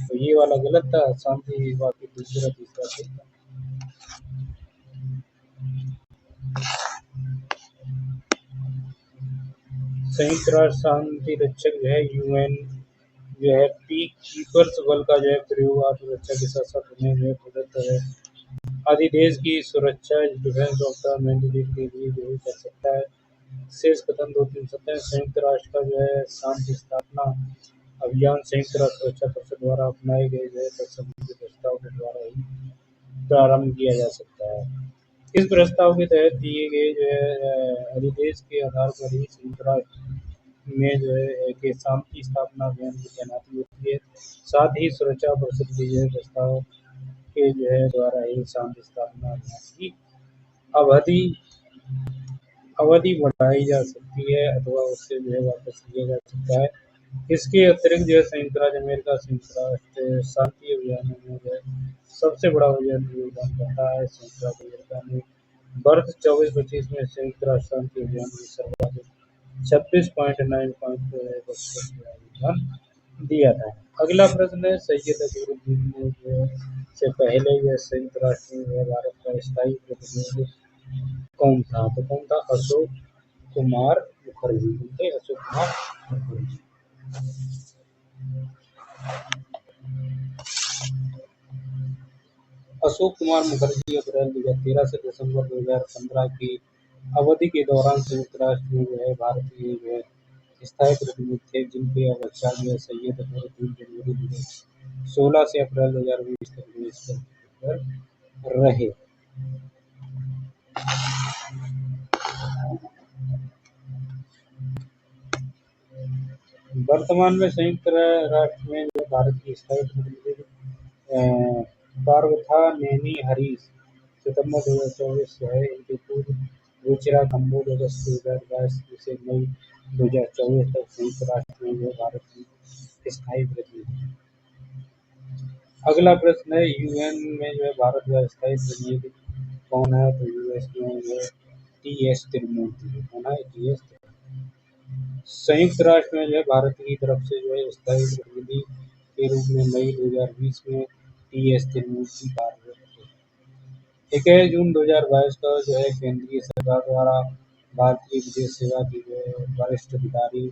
तो ये वाला गलत था। शांति बाकी दूसरा तीसरा सही था। संयुक्त राष्ट्र शांति रक्षक जो है यूएन जो है पीस कीपर्स बल का जो है प्रयोग आत्मरक्षा के साथ साथ उन्हें जो है प्रदत्त है अधिदेश की सुरक्षा डिफेंस ऑफ द मैंडेट के लिए जो है कर सकता है। शेष कथन 2-3 संयुक्त राष्ट्र का जो है शांति स्थापना अभियान संयुक्त राष्ट्र सुरक्षा परिषद द्वारा अपनाए गए जो है तत्संबंधी प्रस्ताव के द्वारा ही प्रारंभ किया जा सकता है। इस प्रस्ताव के तहत दिए गए जो है अधिदेश के आधार पर ही संयुक्त राष्ट्र में जो है कि शांति स्थापना अभियान की तैनाती होती है। साथ ही सुरक्षा परिषद के जो है प्रस्ताव के जो है द्वारा ही शांति स्थापना अभियान की अवधि अवधि बढ़ाई जा सकती है अथवा उससे जो है वापस लिया जा सकता है। इसके अतिरिक्त जो है संयुक्त राज्य अमेरिका संयुक्त राष्ट्र शांति अभियान में जो है सबसे बड़ा योगदान करता है। संयुक्त राज्य अमेरिका ने वर्ष 24-25 में संयुक्त राष्ट्र शांति अभियान में सर्वाधिक 26.9% योगदान दिया था। अगला प्रश्न है सैयद अकबरुद्दीन ने जो से पहले यह संयुक्त राष्ट्र में जो है भारत का स्थायी प्रतिनिधि कौन था? तो कौन था? अशोक कुमार मुखर्जी। कौन थे? अशोक कुमार मुखर्जी। अशोक कुमार मुखर्जी अप्रैल 2013 से दिसंबर 2015 की अवधि के दौरान संयुक्त राष्ट्र में जो है भारत के जो है स्थायी प्रतिनिधि थे, जिनकी अध्यक्षता जो है सैयद अकबरुद्दीन जनवरी 2016 से अप्रैल 2020 तक जो इस पद पर रहे। वर्तमान में संयुक्त राष्ट्र में जो भारत की स्थायी प्रतिनिधि पार्वथा नेमी हरीश सितंबर 2024 से है। इनके पूर्व रुचिरा कंबोज अगस्त 2022 से मई 2024 तक संयुक्त राष्ट्र में जो भारत की स्थायी प्रतिनिधि। अगला प्रश्न है यूएन में जो है भारत का स्थायी प्रतिनिधि कौन है? तो यूएस में जो है टी.एस. तिरुमूर्ति। कौन है? टी.एस. संयुक्त राष्ट्र में जो है भारत की तरफ से जो है स्थायी प्रतिनिधि के रूप में मई 2020 में टी.एस. तिरुमूर्ति कार्यरत थे। 21 जून 2022 को जो है केंद्रीय सरकार द्वारा भारतीय विदेश सेवा की जो है वरिष्ठ अधिकारी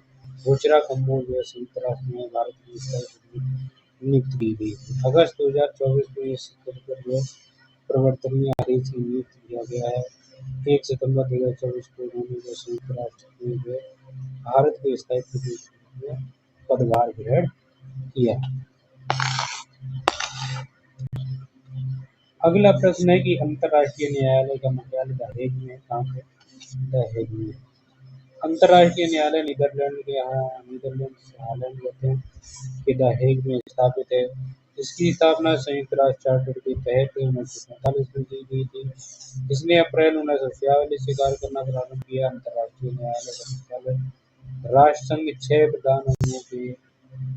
रुचिरा कंबोज जो है संयुक्त राष्ट्र में भारत की स्थायी प्रतिनिधि नियुक्त की गई थी। अगस्त 2024 को इस पद पर जो है प्रवर्तनीय हरीश की नियुक्ति किया गया है। 1 सितंबर 2024 को उन्होंने जो संयुक्त राष्ट्र में जो है भारत के स्थायी प्रतिनिधि में पदभार ग्रहण किया। अगला प्रश्न है कि अंतर्राष्ट्रीय न्यायालय का मुख्यालय द हेग में कहाँ पे? द हेग में। अंतर्राष्ट्रीय न्यायालय नीदरलैंड हालैंड कहते हैं कि द हेग में स्थापित है। इसकी स्थापना संयुक्त राष्ट्र चार्टर के तहत 1945 में की गई थी। इसने अप्रैल 1946 से कार्य करना प्रारंभ किया। अंतर्राष्ट्रीय न्यायालय का मुख्यालय राष्ट्र संघ 6 प्रधान अंगों के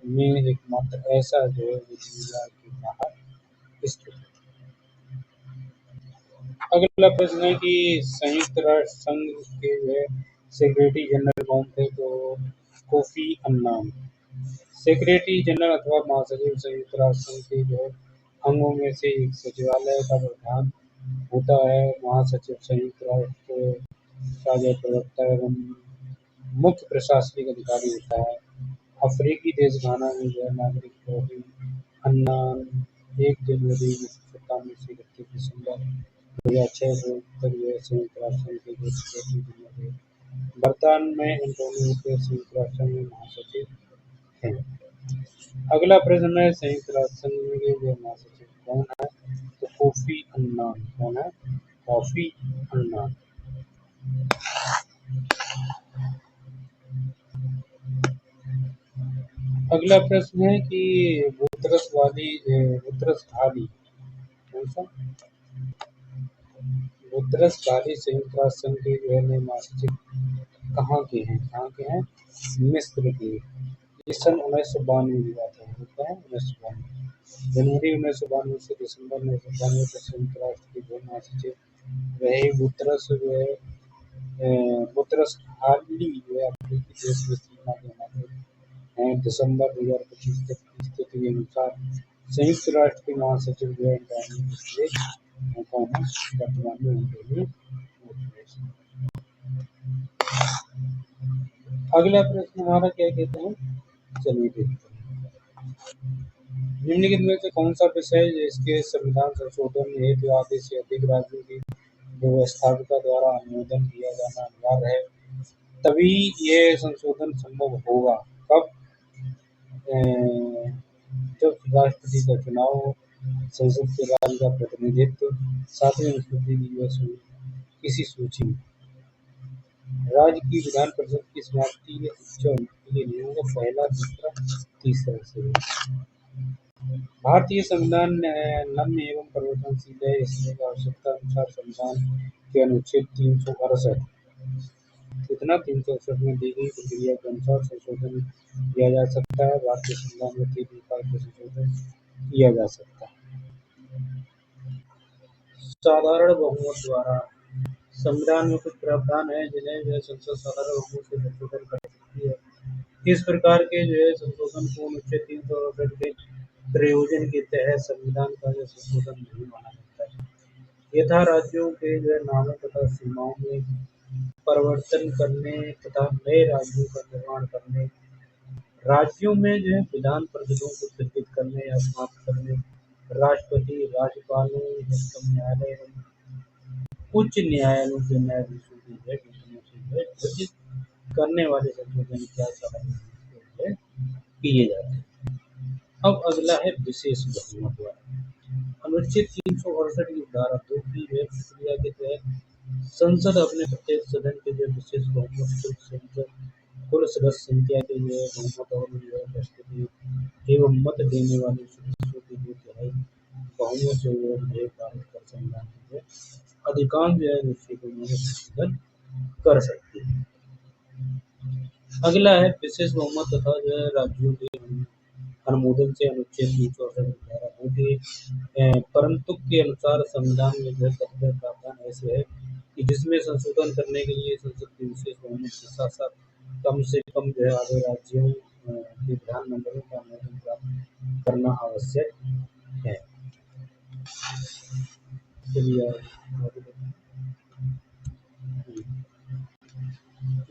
में एकमात्र ऐसा जो है न्यूयॉर्क के बाहर स्थित है। अगला प्रश्न है कि संयुक्त राष्ट्र संघ के जो है सेक्रेटरी जनरल कौन थे? तो कोफी अन्नान। सेक्रेटरी जनरल अथवा महासचिव संयुक्त राष्ट्र संघ के जो है अंगों में से एक सचिवालय का प्रधान होता है। महासचिव संयुक्त राष्ट्र का जो प्रवक्ता एवं मुख्य प्रशासनिक अधिकारी होता है। अफ्रीकी देश घाना में जो है नागरिक कोफी अन्नान 1 जनवरी 1997 से 31 दिसंबर 2006 तक जो है संयुक्त राष्ट्र संघ के सेक्रेटरी जनरल थे। वर्तमान में एंटोनियो गुतेरेस संयुक्त राष्ट्र संघ में महासचिव हैं। अगला प्रश्न है संयुक्त राष्ट्र संघ के जो महासचिव कौन है? तो कोफी अन्नान। कौन है? Kofi Annan. अगला प्रश्न है कि बुतरस घाली कौन सा? बुतरस घाली संयुक्त राष्ट्र संघ के जो है नए महासचिव कहाँ के हैं? कहाँ के हैं? मिस्र के। ये सन 1992 की बात है। होता है 1992 जनवरी 1992 से दिसंबर 1992 तक संयुक्त राष्ट्र के जो महासचिव रहे। बुतरस घाली जो है अफ्रीकी देश में सीमा के नागरिक हैं। दिसंबर 2025 तक की स्थिति के अनुसार संयुक्त राष्ट्र के महासचिव जो है एंटोनियो गुतेरेस कौन है? वर्तमान में एंटोनियो गुतेरेस। अगला प्रश्न हमारा क्या कहते हैं? चलिए देखते हैं। निम्नलिखित में से कौन सा विषय जिसके संविधान संशोधन हेतु आधे से अधिक राज्यों की व्यवस्थापिका द्वारा अनुमोदन किया जाना अनिवार्य है, तभी ये संशोधन संभव होगा। कब? जब राष्ट्रपति का चुनाव हो, संसद के राज्य का प्रतिनिधित्व, सातवें अनुसूची की किसी सूची में, राज्य की विधान परिषद की समाप्ति या उच्चारण के नियमों का पहला, दूसरा, तीसरा से। भारतीय संविधान नम्य एवं परिवर्तनशील है, इसलिए आवश्यकता अनुसार संविधान के अनुच्छेद 368 कितना 368 में दी गई प्रक्रिया के अनुसार संशोधन किया जा सकता है। भारतीय संविधान में 3 प्रकार के संशोधन किया जा सकता है। साधारण बहुमत द्वारा संविधान में कुछ प्रावधान है जिन्हें संसद साधारण बहुमत से संशोधन कर सकती है। इस प्रकार के संशोधन को अनुच्छेद 368 के प्रयोजन के तहत संविधान का संशोधन नहीं माना जाता है। यथा राज्यों के नामों तथा सीमाओं में परिवर्तन करने तथा नए राज्यों का निर्माण करने, राज्यों में विधान परिषदों को सृजित करने या समाप्त करने, राष्ट्रपति, राज्यपालों, उच्चतम न्यायालय एवं उच्च न्यायालयों के न्यायाधीशों की घोषित करने वाले संशोधन क्या किए जाते हैं। अब अगला है विशेष बहुमत द्वारा। अनुच्छेद 368 की धारा 2 की प्रक्रिया के तहत संसद अपने प्रत्येक सदन के विशेष बहुमत कुल सदस्य संख्या के बहुमत और राष्ट्रपति एवं मत देने वाले सदस्यों की 2/3 बहुमत से पारित कर संविधान के अधिकांश अनुच्छेदों में संशोधन कर सकती है। अगला है विशेष बहुमत तथा राज्यों के अनुमोदन से। अनुच्छेद 368 के परंतु के अनुसार संविधान में प्रावधान ऐसे है कि जिसमें संशोधन करने के लिए संसद के विशेष बहुमत के साथ साथ कम से कम आधे राज्यों के विधानमंडलों का अनुमोदन प्राप्त करना आवश्यक है।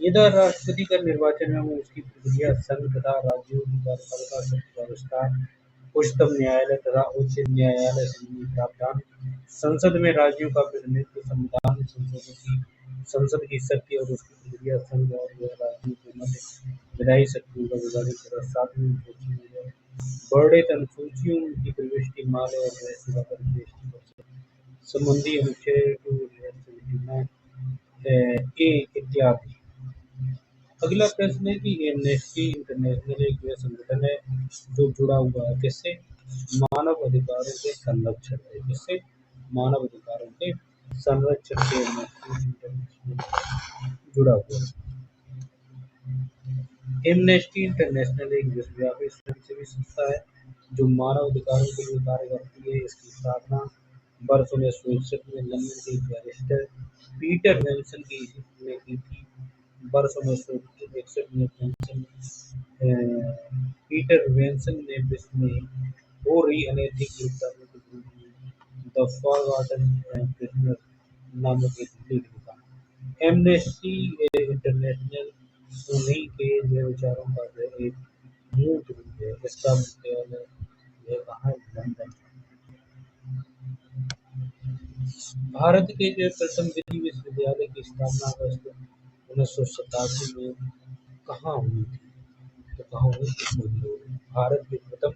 यदि राष्ट्रपति का निर्वाचन एवं उसकी प्रक्रिया संघ तथा राज्यों की कार्यपालिका शक्ति का विस्तार, उच्चतम न्यायालय तथा उच्च न्यायालय संबंधी प्रावधान, संसद में राज्यों का प्रतिनिधित्व, संविधान संसद की शक्ति और उसकी प्रक्रिया संघ और राज्यों के मध्य विधायी शक्तियों का विभाजन तथा सातवीं अनुसूची में वर्णित अनुसूचियों की प्रविष्टि, माल और सेवा कर जीएसटी संबंधी अनुच्छेद 279 इत्यादि। अगला प्रश्न है कि एमनेस्टी इंटरनेशनल एक संगठन है जो जुड़ा हुआ है किससे? मानव अधिकारों के संरक्षण से। किससे? मानव अधिकारों के संरक्षण से एमनेस्टी इंटरनेशनल जुड़ा हुआ है। एमनेस्टी इंटरनेशनल एक विश्वव्यापी स्वयंसेवी संस्था है जो मानव अधिकारों के लिए कार्य करती है। इसकी स्थापना वर्ष 1961 में लंदन के बैरिस्टर पीटर वेल्सन ने की थी। वर्ष 1961 में पीटर वेल्सन ने विश्व में हो रही अनैतिक गिरफ्तारियों के विरोध में द फॉरगॉटन प्रिजनर नामक एक लेख लिखा। एमनेस्टी इंटरनेशनल उन्हीं के विचारों का एक मूर्त रूप है। इसका मुख्यालय कहाँ है? लंदन। भारत के प्रथम दिल्ली विश्वविद्यालय की स्थापना अगस्त 1987 में कहाँ हुई थी? तो कहाँ हुई थी? भारत के प्रथम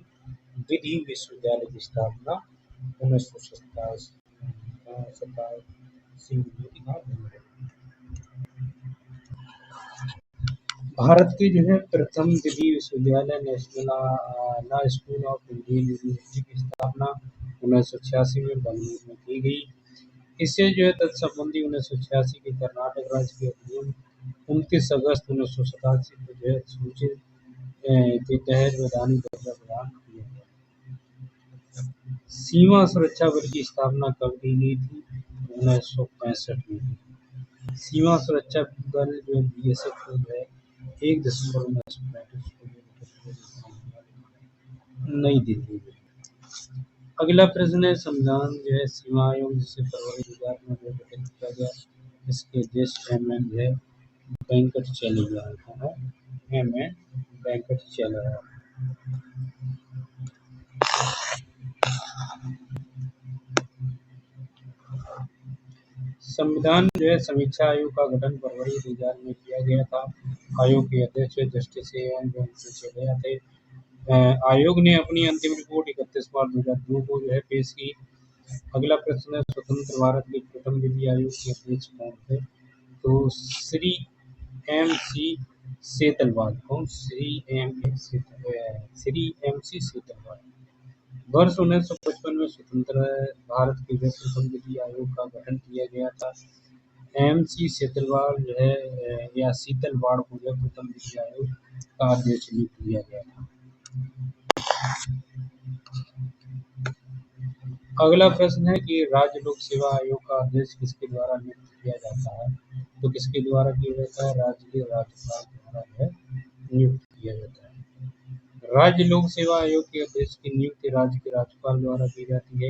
विधि विश्वविद्यालय की स्थापना 1987 में। भारत के प्रथम विधि विश्वविद्यालय national law school of Indian university की स्थापना 1986 में बेंगलुरु में की गई। इससे तत्संबंधी 1986 के कर्नाटक राज्य के अधिनियम 29 अगस्त 1987 को सूचित के तहत वैधानिक दर्जा प्रदान किया गया। सीमा सुरक्षा बल की स्थापना कब की गई थी? 1965 में। सीमा सुरक्षा बल बीएसएफ 1 दिसंबर 1935 को नई दिल्ली में। अगला प्रश्न है संविधान सीमा आयोग जिसे फरवरी 2000 में गठित किया गया, इसके अध्यक्ष एम.एन. वेंकटचलैया है। एम.एन. वेंकटचलैया। संविधान जो है समीक्षा आयोग का गठन फरवरी 2000 में किया गया था। आयोग के अध्यक्ष जस्टिस ए.एन. वेंकटेश्वरैया थे। आयोग ने अपनी अंतिम रिपोर्ट 31 मार्च 2002 को जो है पेश की। अगला प्रश्न है, स्वतंत्र भारत के प्रथम विधि आयोग के अध्यक्ष कौन थे? तो श्री एम सी सेतलवाल। कौन? Shri M C Setalvad. वर्ष 1955 में स्वतंत्र भारत के प्रथम विधि आयोग का गठन किया गया था। एम सी सेतलवाल जो है या सीतलवाड़ को जो प्रथम विधि आयोग का अध्यक्ष नियुक्त किया गया था। अगला प्रश्न है कि राज्य लोक सेवा आयोग का अध्यक्ष किसके द्वारा नियुक्त किया जाता है? तो किसके द्वारा किया जाता है? राज्य के राज्यपाल द्वारा जो है नियुक्त किया जाता है। राज्य लोक सेवा आयोग के अध्यक्ष की नियुक्ति राज्य के राज्यपाल द्वारा की जाती है।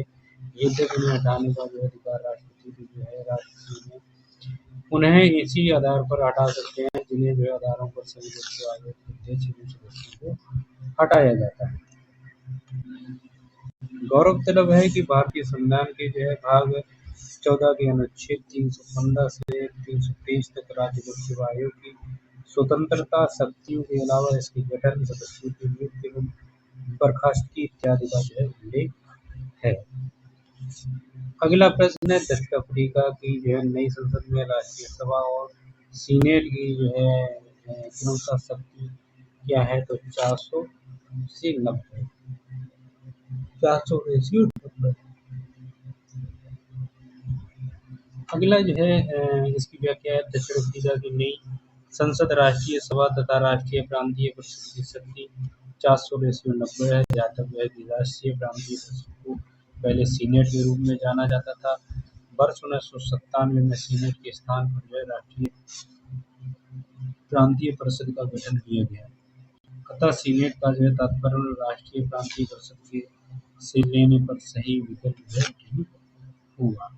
युद्ध में हटाने का जो अधिकार राष्ट्रपति की जो है राष्ट्रपति में उन्हें इसी आधार पर हटा सकते हैं जिन्हें जो आधारों पर सभी लोक सेवा आयोग के अध्यक्ष सदस्यों को हटाया जाता है। गौरव तलब है कि भारतीय संविधान के जो है भाग 14 के अनुच्छेद 315 से 323 तक राज्य लोक सेवा आयोग की स्वतंत्रता, शक्तियों के अलावा इसके गठन, सदस्यों की नियुक्ति एवं बर्खास्तगी इत्यादि का जो है उल्लेख है। अगला प्रश्न है, दक्षिण अफ्रीका की जो है नई संसद में राष्ट्रीय सभा और सीनेट की जो है क्रमशः शक्ति क्या है? तो 400 से 90। 400 रेशियो 90। अगला जो है इसकी व्याख्या है, दक्षिण अफ्रीका की नई संसद राष्ट्रीय सभा तथा राष्ट्रीय प्रांतीय परिषद की शक्ति 400:90 है। जहाँ तक है कि राष्ट्रीय प्रांतीय परिषद को पहले सीनेट के रूप में जाना जाता था। वर्ष 1997 में सीनेट के स्थान पर जो है राष्ट्रीय प्रांतीय परिषद का गठन किया गया। अतः सीनेट का जो है तात्पर्य राष्ट्रीय प्रांतीय परिषद के से लेने पर सही विकल्प जो है नहीं हुआ।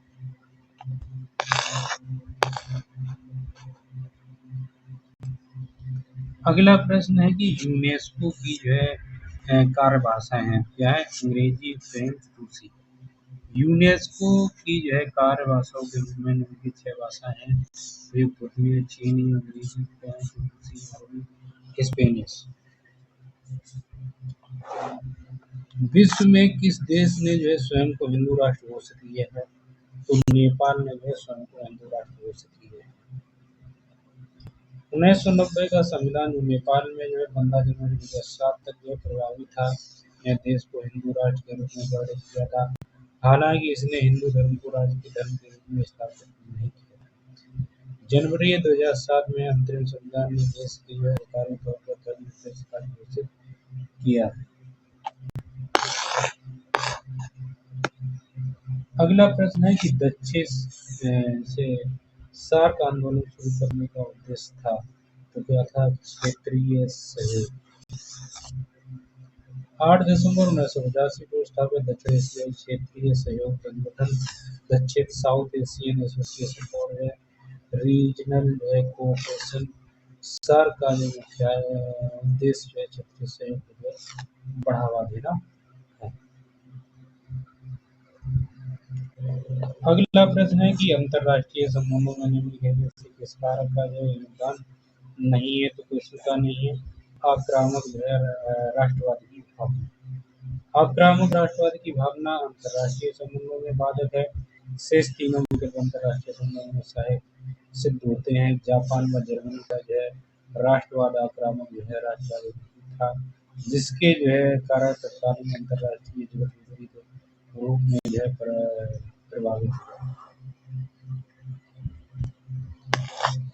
अगला प्रश्न है कि यूनेस्को की जो है कार्य भाषाएं हैं, क्या है? अंग्रेजी, फ्रेंच, रूसी। यूनेस्को की जो है कार्य भाषाओं के रूप में निम्नलिखित 6 भाषाएं हैं। वे चीनी, अंग्रेजी, फ्रेंच, रूसी, अरबी, स्पेनिश। विश्व में किस देश ने जो है स्वयं को हिंदू राष्ट्र घोषित किया है? तो नेपाल ने जो है स्वयं को हिंदू राष्ट्र घोषित किया है। 1990 का संविधान जो नेपाल में जो है 15 जनवरी 2007 तक जो प्रभावी था। यह देश को हिंदू राष्ट्र के रूप में गठित किया था। हालांकि इसने हिंदू धर्म को राज्य के धर्म के रूप में स्थापित नहीं किया। जनवरी 2007 में अंतरिम संविधान ने देश के जो अधिकारियों तौर पर धर्म निरपेक्षता घोषित किया। अगला प्रश्न है कि दक्षिण से सार्क आंदोलन शुरू करने का उद्देश्य था, तो क्या था? क्षेत्रीय सहयोग। 8 दिसंबर 1985 को स्थापित दक्षिण एशियाई क्षेत्रीय सहयोग संगठन दक्षिण South Asian Association for Regional Cooperation SAARC का जो मुख्य उद्देश्य है क्षेत्रीय सहयोग को बढ़ावा देना है। अगला प्रश्न है कि अंतरराष्ट्रीय संबंधों में निम्नलिखित में से किस कारक का जो योगदान नहीं है? तो कोई का नहीं है। आक्रामक जो है राष्ट्रवाद की भावना। आक्रामक राष्ट्रवाद की भावना अंतरराष्ट्रीय संबंधों में बाधक है। शेष तीनों विकल्प अंतरराष्ट्रीय संबंधों में सहायक सिद्ध होते हैं। जापान व जर्मनी का जो है राष्ट्रवाद आक्रामक जो है राष्ट्रवाद था, जिसके जो है कारण तत्कालीन अंतरराष्ट्रीय जगत विपरीत रूप में जो है प्रभावित हुआ।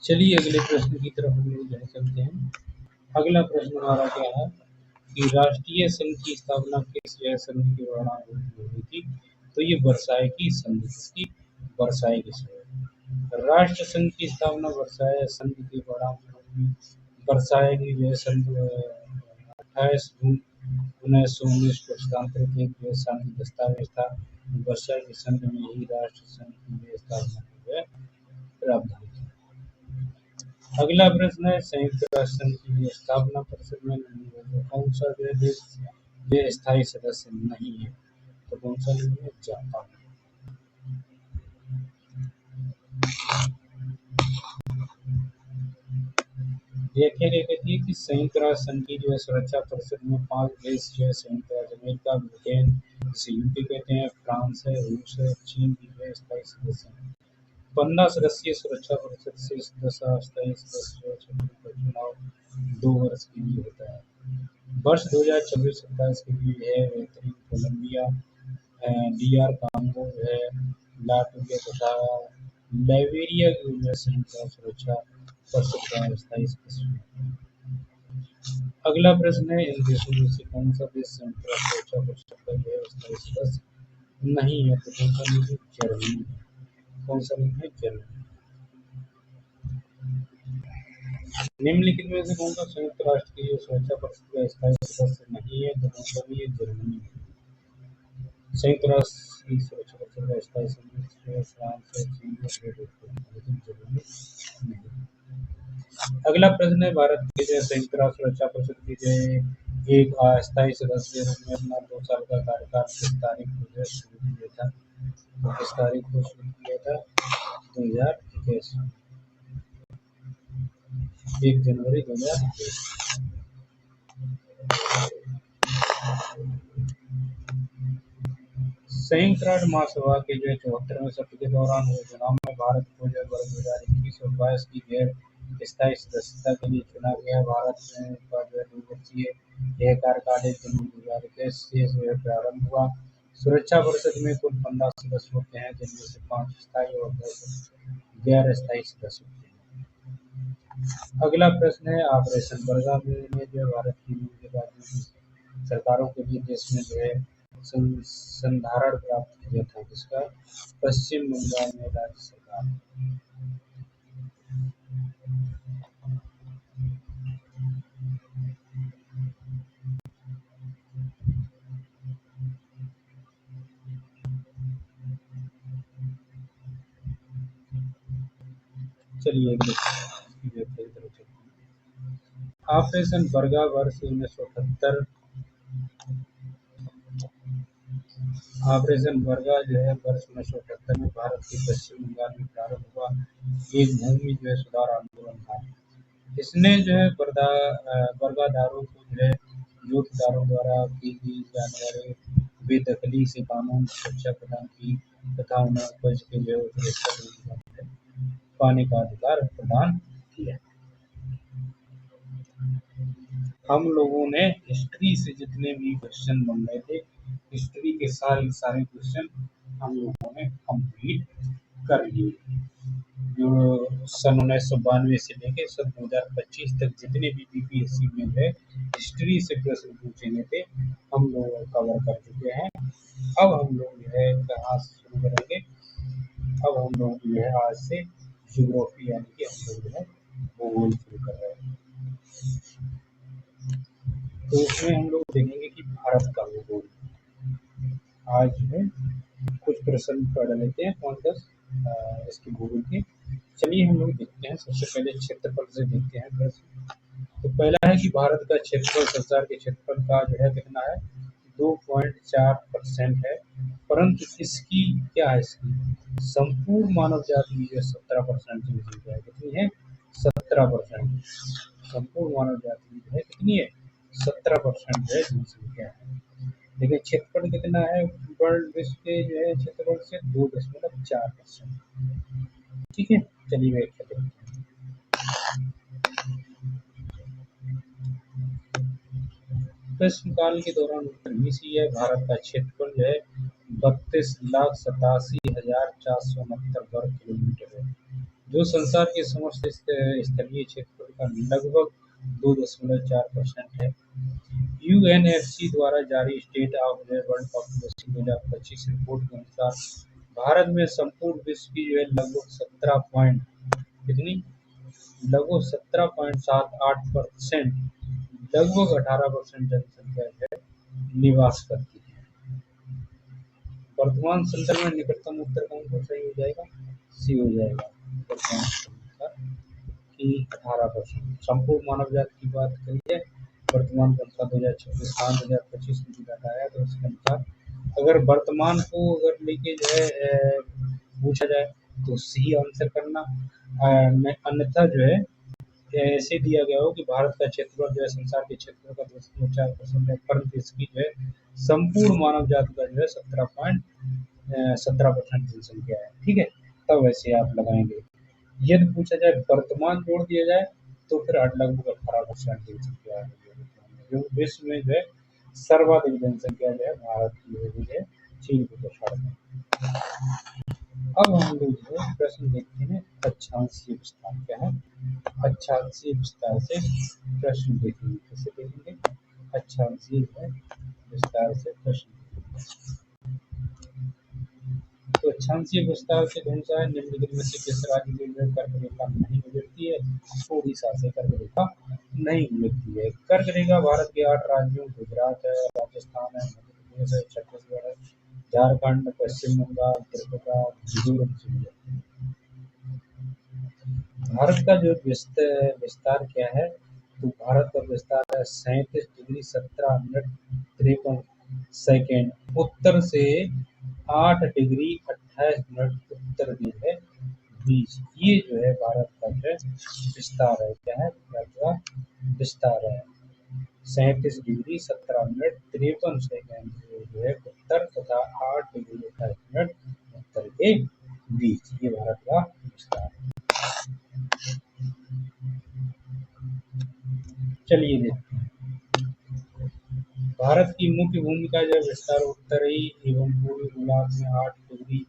चलिए अगले प्रश्न की तरफ हम लोग चलते हैं। अगला प्रश्न हमारा क्या है कि राष्ट्रीय संघ की स्थापना किस संधि के दौरान हुई थी? तो ये वर्साई की संधि। किसकी? वर्साई की संधि। राष्ट्र संघ की स्थापना वर्साई संधि के दौरान हुई। वर्साई की जो है संधि 28 जून 1919 को हस्तांतरित एक शांति दस्तावेज था। वर्साई की संधि में ही राष्ट्र संघ की स्थापना की प्रावधान था। अगला प्रश्न है, संयुक्त राष्ट्र संघ की स्थापना परिषद में कौन सा देश जो स्थायी सदस्य नहीं है? तो कौन सा नहीं है? जापान। देखिए क्या कहती है कि संयुक्त राष्ट्र संघ की जो है सुरक्षा परिषद में 5 देश जो है संयुक्त राज्य अमेरिका, ब्रिटेन, जिसे यूके कहते हैं, फ्रांस है, रूस है, चीन की जो है स्थायी सदस्य हैं। 15 सदस्यीय सुरक्षा परिषद से सदस्य अस्थायी सदस्य क्षेत्र का चुनाव 2 वर्ष के लिए होता है। वर्ष 2024-27 के लिए है बेहतरीन कोलंबिया, डीआर कांगो है, लाटविया तथा लाइबेरिया की वजह से इनका सुरक्षा परिषद का अस्थायी सदस्य है। अगला प्रश्न है, इन देशों में से कौन सा देश संयुक्त राष्ट्र सुरक्षा परिषद का जो है अस्थायी सदस्य नहीं है? तो कौन सा नहीं है? जर्मनी है। कौन सा नहीं है? जर्मनी। निम्नलिखित में से कौन सा संयुक्त राष्ट्र की जो सुरक्षा परिषद का अस्थायी सदस्य नहीं है? तो कौन सा नहीं है? जर्मनी है। संयुक्त राष्ट्र की सुरक्षा परिषद का अस्थायी सदस्य फ्रांस है, चीन है, ग्रेट ब्रिटेन, लेकिन जर्मनी नहीं। अगला प्रश्न है, भारत के जो संयुक्त राष्ट्र सुरक्षा परिषद की जो एक अस्थायी सदस्य के रूप में अपना 2 साल का कार्यकाल किस तारीख को जो शुरू किया था? तो किस तारीख को शुरू किया था? 2021, 1 जनवरी 2021। संयुक्त राष्ट्र महासभा के जो 74वें सत्र के दौरान हुए चुनाव में भारत को जो वर्ष 2021 और 22 की गैर स्थायी सदस्यता के लिए चुना गया। भारत में का जो 2 वर्षीय यह कार्यकाल 1 जनवरी 2021 से जो है प्रारंभ हुआ। सुरक्षा परिषद में कुल 15 सदस्य होते हैं, जिनमें से 5 स्थायी और 10 गैर स्थायी सदस्य होते हैं। अगला प्रश्न है, ऑपरेशन बरगा में जो भारत की मूल राज्यों की सरकारों के लिए देश में जो है संधारण प्राप्त किया था, जिसका पश्चिम बंगाल में राज्य सरकार। चलिए ऑपरेशन बरगा वर्ष 1978। ऑपरेशन बरगा जो है वर्ष 1978 में भारत के पश्चिम बंगाल में प्रारंभ हुआ एक भूमि जो है सुधार आंदोलन था। इसने जो है बरगादारों को जो है जोतदारों द्वारा की जाने वाली बेदखली से कानून सुरक्षा प्रदान की तथा उन्हें उपज के जो पाने का अधिकार प्रदान किया। हम लोगों ने हिस्ट्री से जितने भी क्वेश्चन बन रहे थे, हिस्ट्री के सारे क्वेश्चन हम लोगों ने कंप्लीट कर लिए। जो सन 1992 से लेके सन 2025 तक जितने भी बीपीएससी में है हिस्ट्री से प्रश्न पूछे गए थे, हम लोग कवर कर चुके हैं। अब हम लोग जो है कहाँ से शुरू करेंगे? अब हम लोग जो है आज से ज्योग्राफी यानी कि हम लोग जो है भूगोल शुरू कर रहे हैं। तो इसमें हम लोग देखेंगे कि भारत का भूगोल। आज जो है कुछ प्रश्न पढ़ लेते हैं 5-10 इसके भूगोल के। चलिए हम लोग देखते हैं। सबसे पहले क्षेत्रफल से देखते हैं प्रश्न। तो पहला है कि भारत का क्षेत्रफल संसार के क्षेत्रफल का जो है कितना है? 2.4% है, परंतु इसकी क्या है? इसकी संपूर्ण मानव जाति की जो 17% जनसंख्या है। कितनी है? 17%। संपूर्ण मानव जाति की जो है कितनी है? 17% जो है जनसंख्या है। देखिए क्षेत्रफल कितना है वर्ल्ड विश्व के जो है क्षेत्रफल से? 2.4%। ठीक है, चलिए व्याख्या देखते हैं। प्रश्नकाल के दौरान उत्तर मिसी है। भारत का क्षेत्रफल जो है 32,87,469 वर्ग किलोमीटर है, जो संसार के समस्त स्थलीय क्षेत्रफल का लगभग 2.4% है। यूएनएफसी द्वारा जारी state of the world population 2025 report के अनुसार भारत में संपूर्ण विश्व की जो है लगभग 17.78%, लगभग 18% जनसंख्या जो है निवास करती है। वर्तमान संदर्भ में निकटतम उत्तर कौन सा सही हो जाएगा? सी हो जाएगा। वर्तमान की 18%। संपूर्ण मानव जाति की बात करिए, वर्तमान का 2026 में डाटा आया, तो उसके अनुसार अगर वर्तमान को अगर लेके जो है पूछा जाए तो सही आंसर करना। अन्यथा जो है ऐसे दिया गया हो कि भारत का क्षेत्रफल जो है संसार के क्षेत्रफल का 10.4% है, परंतु इसकी जो है संपूर्ण मानव जाति का जो है 17% जनसंख्या है। ठीक है, तब वैसे आप लगाएंगे। यदि पूछा जाए वर्तमान जोड़ दिया जाए तो फिर लगभग 18% जनसंख्या है जो विश्व में जो है सर्वाधिक जनसंख्या जो है भारत की हो गई है, चीन को पछाड़ में। अब हम लोग जो है प्रश्न देखते हैं अक्षांशीय विस्तार क्या है। अक्षांशीय विस्तार से प्रश्न देखेंगे, कैसे देखेंगे, अक्षांशीय जो है विस्तार से प्रश्न। तो अक्षांशीय विस्तार से कौन सा है, निम्नलिखित में से किस राज्य के लिए कर्क रेखा नहीं गुजरती है। ओडिशा से कर्क रेखा नहीं गुजरती है। कर्क रेखा भारत के 8 राज्यों गुजरात है, राजस्थान है, मध्य प्रदेश है, छत्तीसगढ़ है, झारखंड, पश्चिम बंगाल, त्रिपुरा, मिजोरम से गुजरती है। भारत का जो विस्तार क्या है, तो भारत का विस्तार है 37 डिग्री 17 मिनट 53 सेकेंड उत्तर से 8 डिग्री 28 मिनट उत्तर में है बीच। ये जो है भारत का जो है विस्तार है, क्या है भारत का विस्तार है 37 डिग्री 17 मिनट 53 सेकेंड जो है उत्तर तथा 8 डिग्री 28 मिनट उत्तर के बीच। ये भारत का विस्तार है। चलिए देखते हैं, भारत की मुख्य भूमिका जो विस्तार उत्तरी एवं पूर्वी गोलार्ध में 8 डिग्री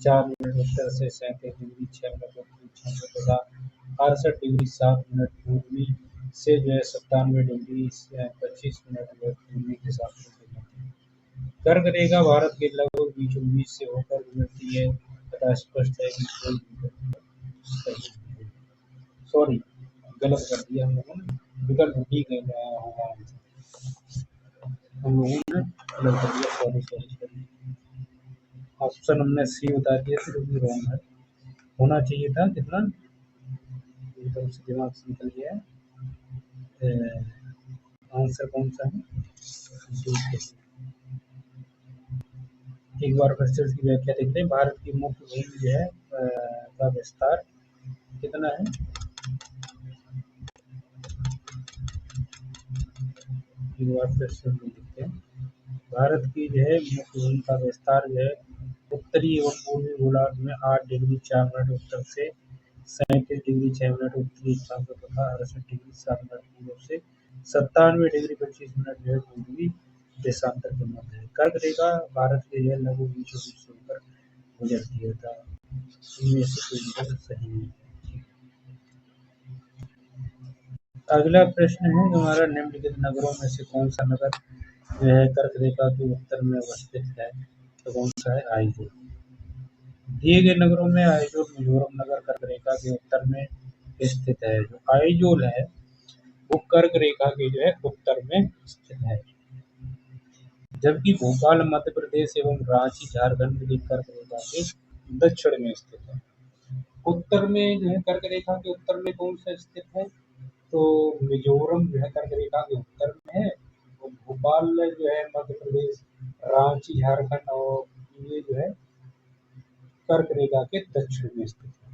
4 मिनट उत्तर से 37 डिग्री 6 मिनट उत्तरी तथा 68 डिग्री 7 मिनट पूर्वी से जो है 97 डिग्री 25 मिनट पूर्वी के साथ कर्क रेखा भारत के लगभग बीचों बीच से होकर गुजरती है तथा स्पष्ट है कि कोई सॉरी गलत कर दिया हम लोगों ने, विकल्प डी होगा हम लोगों ने गलत कर दिया, सॉरी सॉरी सॉरी। ऑप्शन हमने सी बता दिया फिर भी रॉन्ग है, होना चाहिए था कितना, एकदम से दिमाग से निकल गया है। आंसर कौन सा है, एक बार फिर से उसकी व्याख्या देखते हैं। भारत की मुख्य भूमि जो है का विस्तार कितना है, एक बार फिर से देखते हैं। भारत की जो है मुख्य भूमि का विस्तार जो है उत्तरी एवं पूर्वी गोलार्ध में 8 डिग्री 4 मिनट उत्तर से 37 डिग्री 6 मिनट उत्तरी अक्षांश तथा 68 डिग्री 7 मिनट पूर्व से 97 डिग्री 25 मिनट जो है पूर्वी देशांतर के मध्य है। कर्क रेखा भारत के जो है लगभग बीचों बीच से होकर गुजरती है था, इनमें से कोई विकल्प सही नहीं है। अगला प्रश्न है हमारा, निम्नलिखित नगरों में से कौन सा नगर जो है कर्क रेखा के उत्तर में अवस्थित है, तो कौन सा है, आइजोल। दिए गए नगरों में आइजोल मिजोरम नगर कर्क रेखा के उत्तर में स्थित है। जो आइजोल है वो कर्क रेखा के जो है उत्तर में स्थित है, जबकि भोपाल मध्य प्रदेश एवं रांची झारखंड की कर्क रेखा के दक्षिण में स्थित है। उत्तर में जो है कर्क रेखा के उत्तर में कौन सा स्थित है, तो मिजोरम जो है कर्क रेखा के उत्तर में है, और भोपाल जो है मध्य प्रदेश, रांची झारखंड और ये जो है कर्क रेखा के दक्षिण में स्थित है।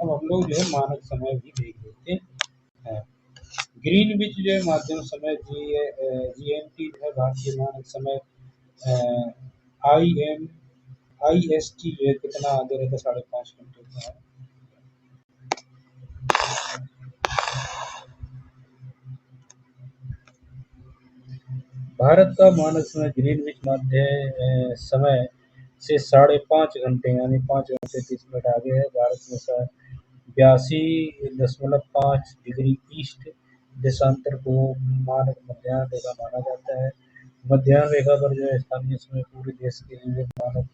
अब हम लोग जो है मानक समय भी देख लेते हैं। ग्रीनविच जो है माध्यम समय GMT जो है भारतीय मानक समय IST जो है कितना आगे रहता है, 5.5 घंटे का है। भारत का मानक समय ग्रीनविच मध्य समय से 5.5 घंटे यानी 5 घंटे 30 मिनट आगे है। भारत में 82.5 डिग्री ईस्ट देशांतर को मानक मध्याह्न रेखा माना जाता है। मध्याह्न रेखा पर जो है स्थानीय समय पूरे देश के लिए मानक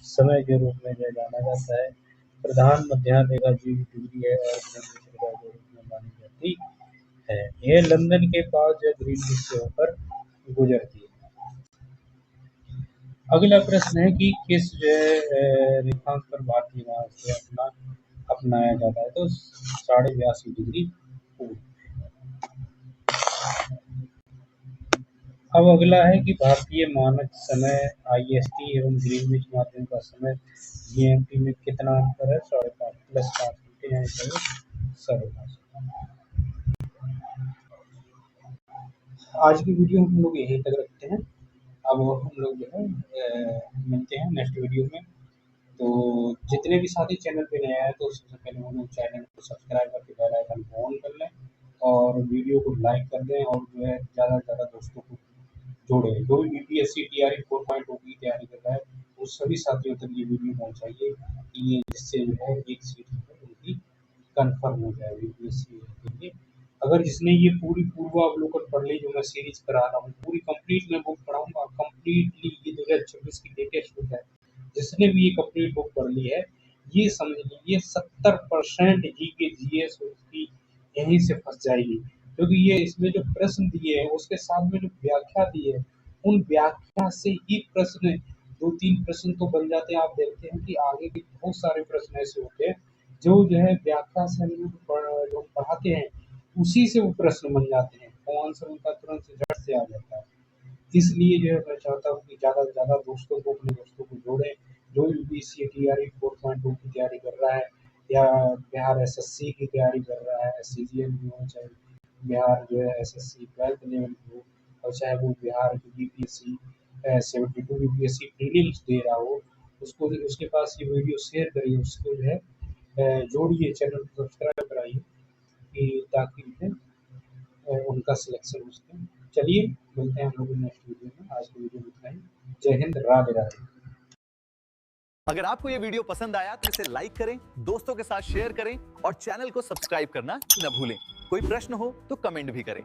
समय के रूप में जो जाना जाता है। प्रधान मध्याह्न रेखा 0 डिग्री है और ग्रीनविच रेखा के रूप में मानी जाती है। यह लंदन के पास जो ग्रीनविच से होकर गुजरती है। अगला प्रश्न है कि किस जो है रेखांश पर भारतीय महासागर अपनाया जाता है, तो 82.5 डिग्री पूर्व। अब अगला है कि भारतीय मानक समय IST एवं ग्रीनविच माध्यम का समय GMT में कितना अंतर है? 5:30 प्लस 5 घंटे हैं, 5:30। आज की वीडियो हम लोग यहीं तक रखते हैं। अब हम लोग जो है मिलते हैं नेक्स्ट वीडियो में। तो जितने भी साथी चैनल पे नए आए तो सबसे पहले हम लोग चैनल को सब्सक्राइब करके बेल आइकन को ऑन कर लें और वीडियो को लाइक कर दें और जो है ज़्यादा से ज़्यादा दोस्तों को जोड़ें। जो भी BPSC TRE 4.0 की तैयारी कर रहा है वो सभी साथियों तक ये वीडियो पहुँचाइए कि ये जिससे जो है एक सीट उनकी कन्फर्म हो जाए BPSC के लिए। अगर जिसने ये पूरी पूर्वावलोकन पढ़ ली जो मैं सीरीज करा रहा हूँ, पूरी कंप्लीट मैं बुक पढ़ाऊंगा कंप्लीटली, ये 2026 की लेटेस्ट बुक है। जिसने भी ये कंप्लीट बुक पढ़ ली है ये समझ लीजिए 70% GK GS उसकी यहीं से फंस जाएगी, क्योंकि ये इसमें जो प्रश्न दिए हैं उसके साथ में जो व्याख्या दी है उन व्याख्या से ही प्रश्न 2-3 प्रश्न तो बन जाते हैं। आप देखते हैं कि आगे के बहुत सारे प्रश्न ऐसे होते हैं जो है व्याख्या से हम लोग पढ़ाते हैं उसी से वो प्रश्न बन जाते हैं, वो आंसर उनका तुरंत से झट से आ जाता है। इसलिए जो है मैं चाहता हूँ कि ज़्यादा से ज़्यादा दोस्तों को अपने दोस्तों को जोड़ें। जो भी BCA TRE 4.2 की तैयारी कर रहा है या बिहार SSC की तैयारी कर रहा है, CGL भी हो चाहे बिहार जो है SSC 12th लेवल की हो और चाहे वो बिहार की BPSC 72 BPSC प्रीलिम्स दे रहा हो, उसको उसके पास ये वीडियो शेयर करिए, उसको जो है जोड़िए, चैनल को सब्सक्राइब कराइए कि ताकि जो है उनका सिलेक्शन हो सके। चलिए मिलते हैं हम लोग नेक्स्ट वीडियो में। आज की वीडियो में इतना ही। जय हिंद, राधे राधे। अगर आपको ये वीडियो पसंद आया तो इसे लाइक करें, दोस्तों के साथ शेयर करें और चैनल को सब्सक्राइब करना न भूलें। कोई प्रश्न हो तो कमेंट भी करें।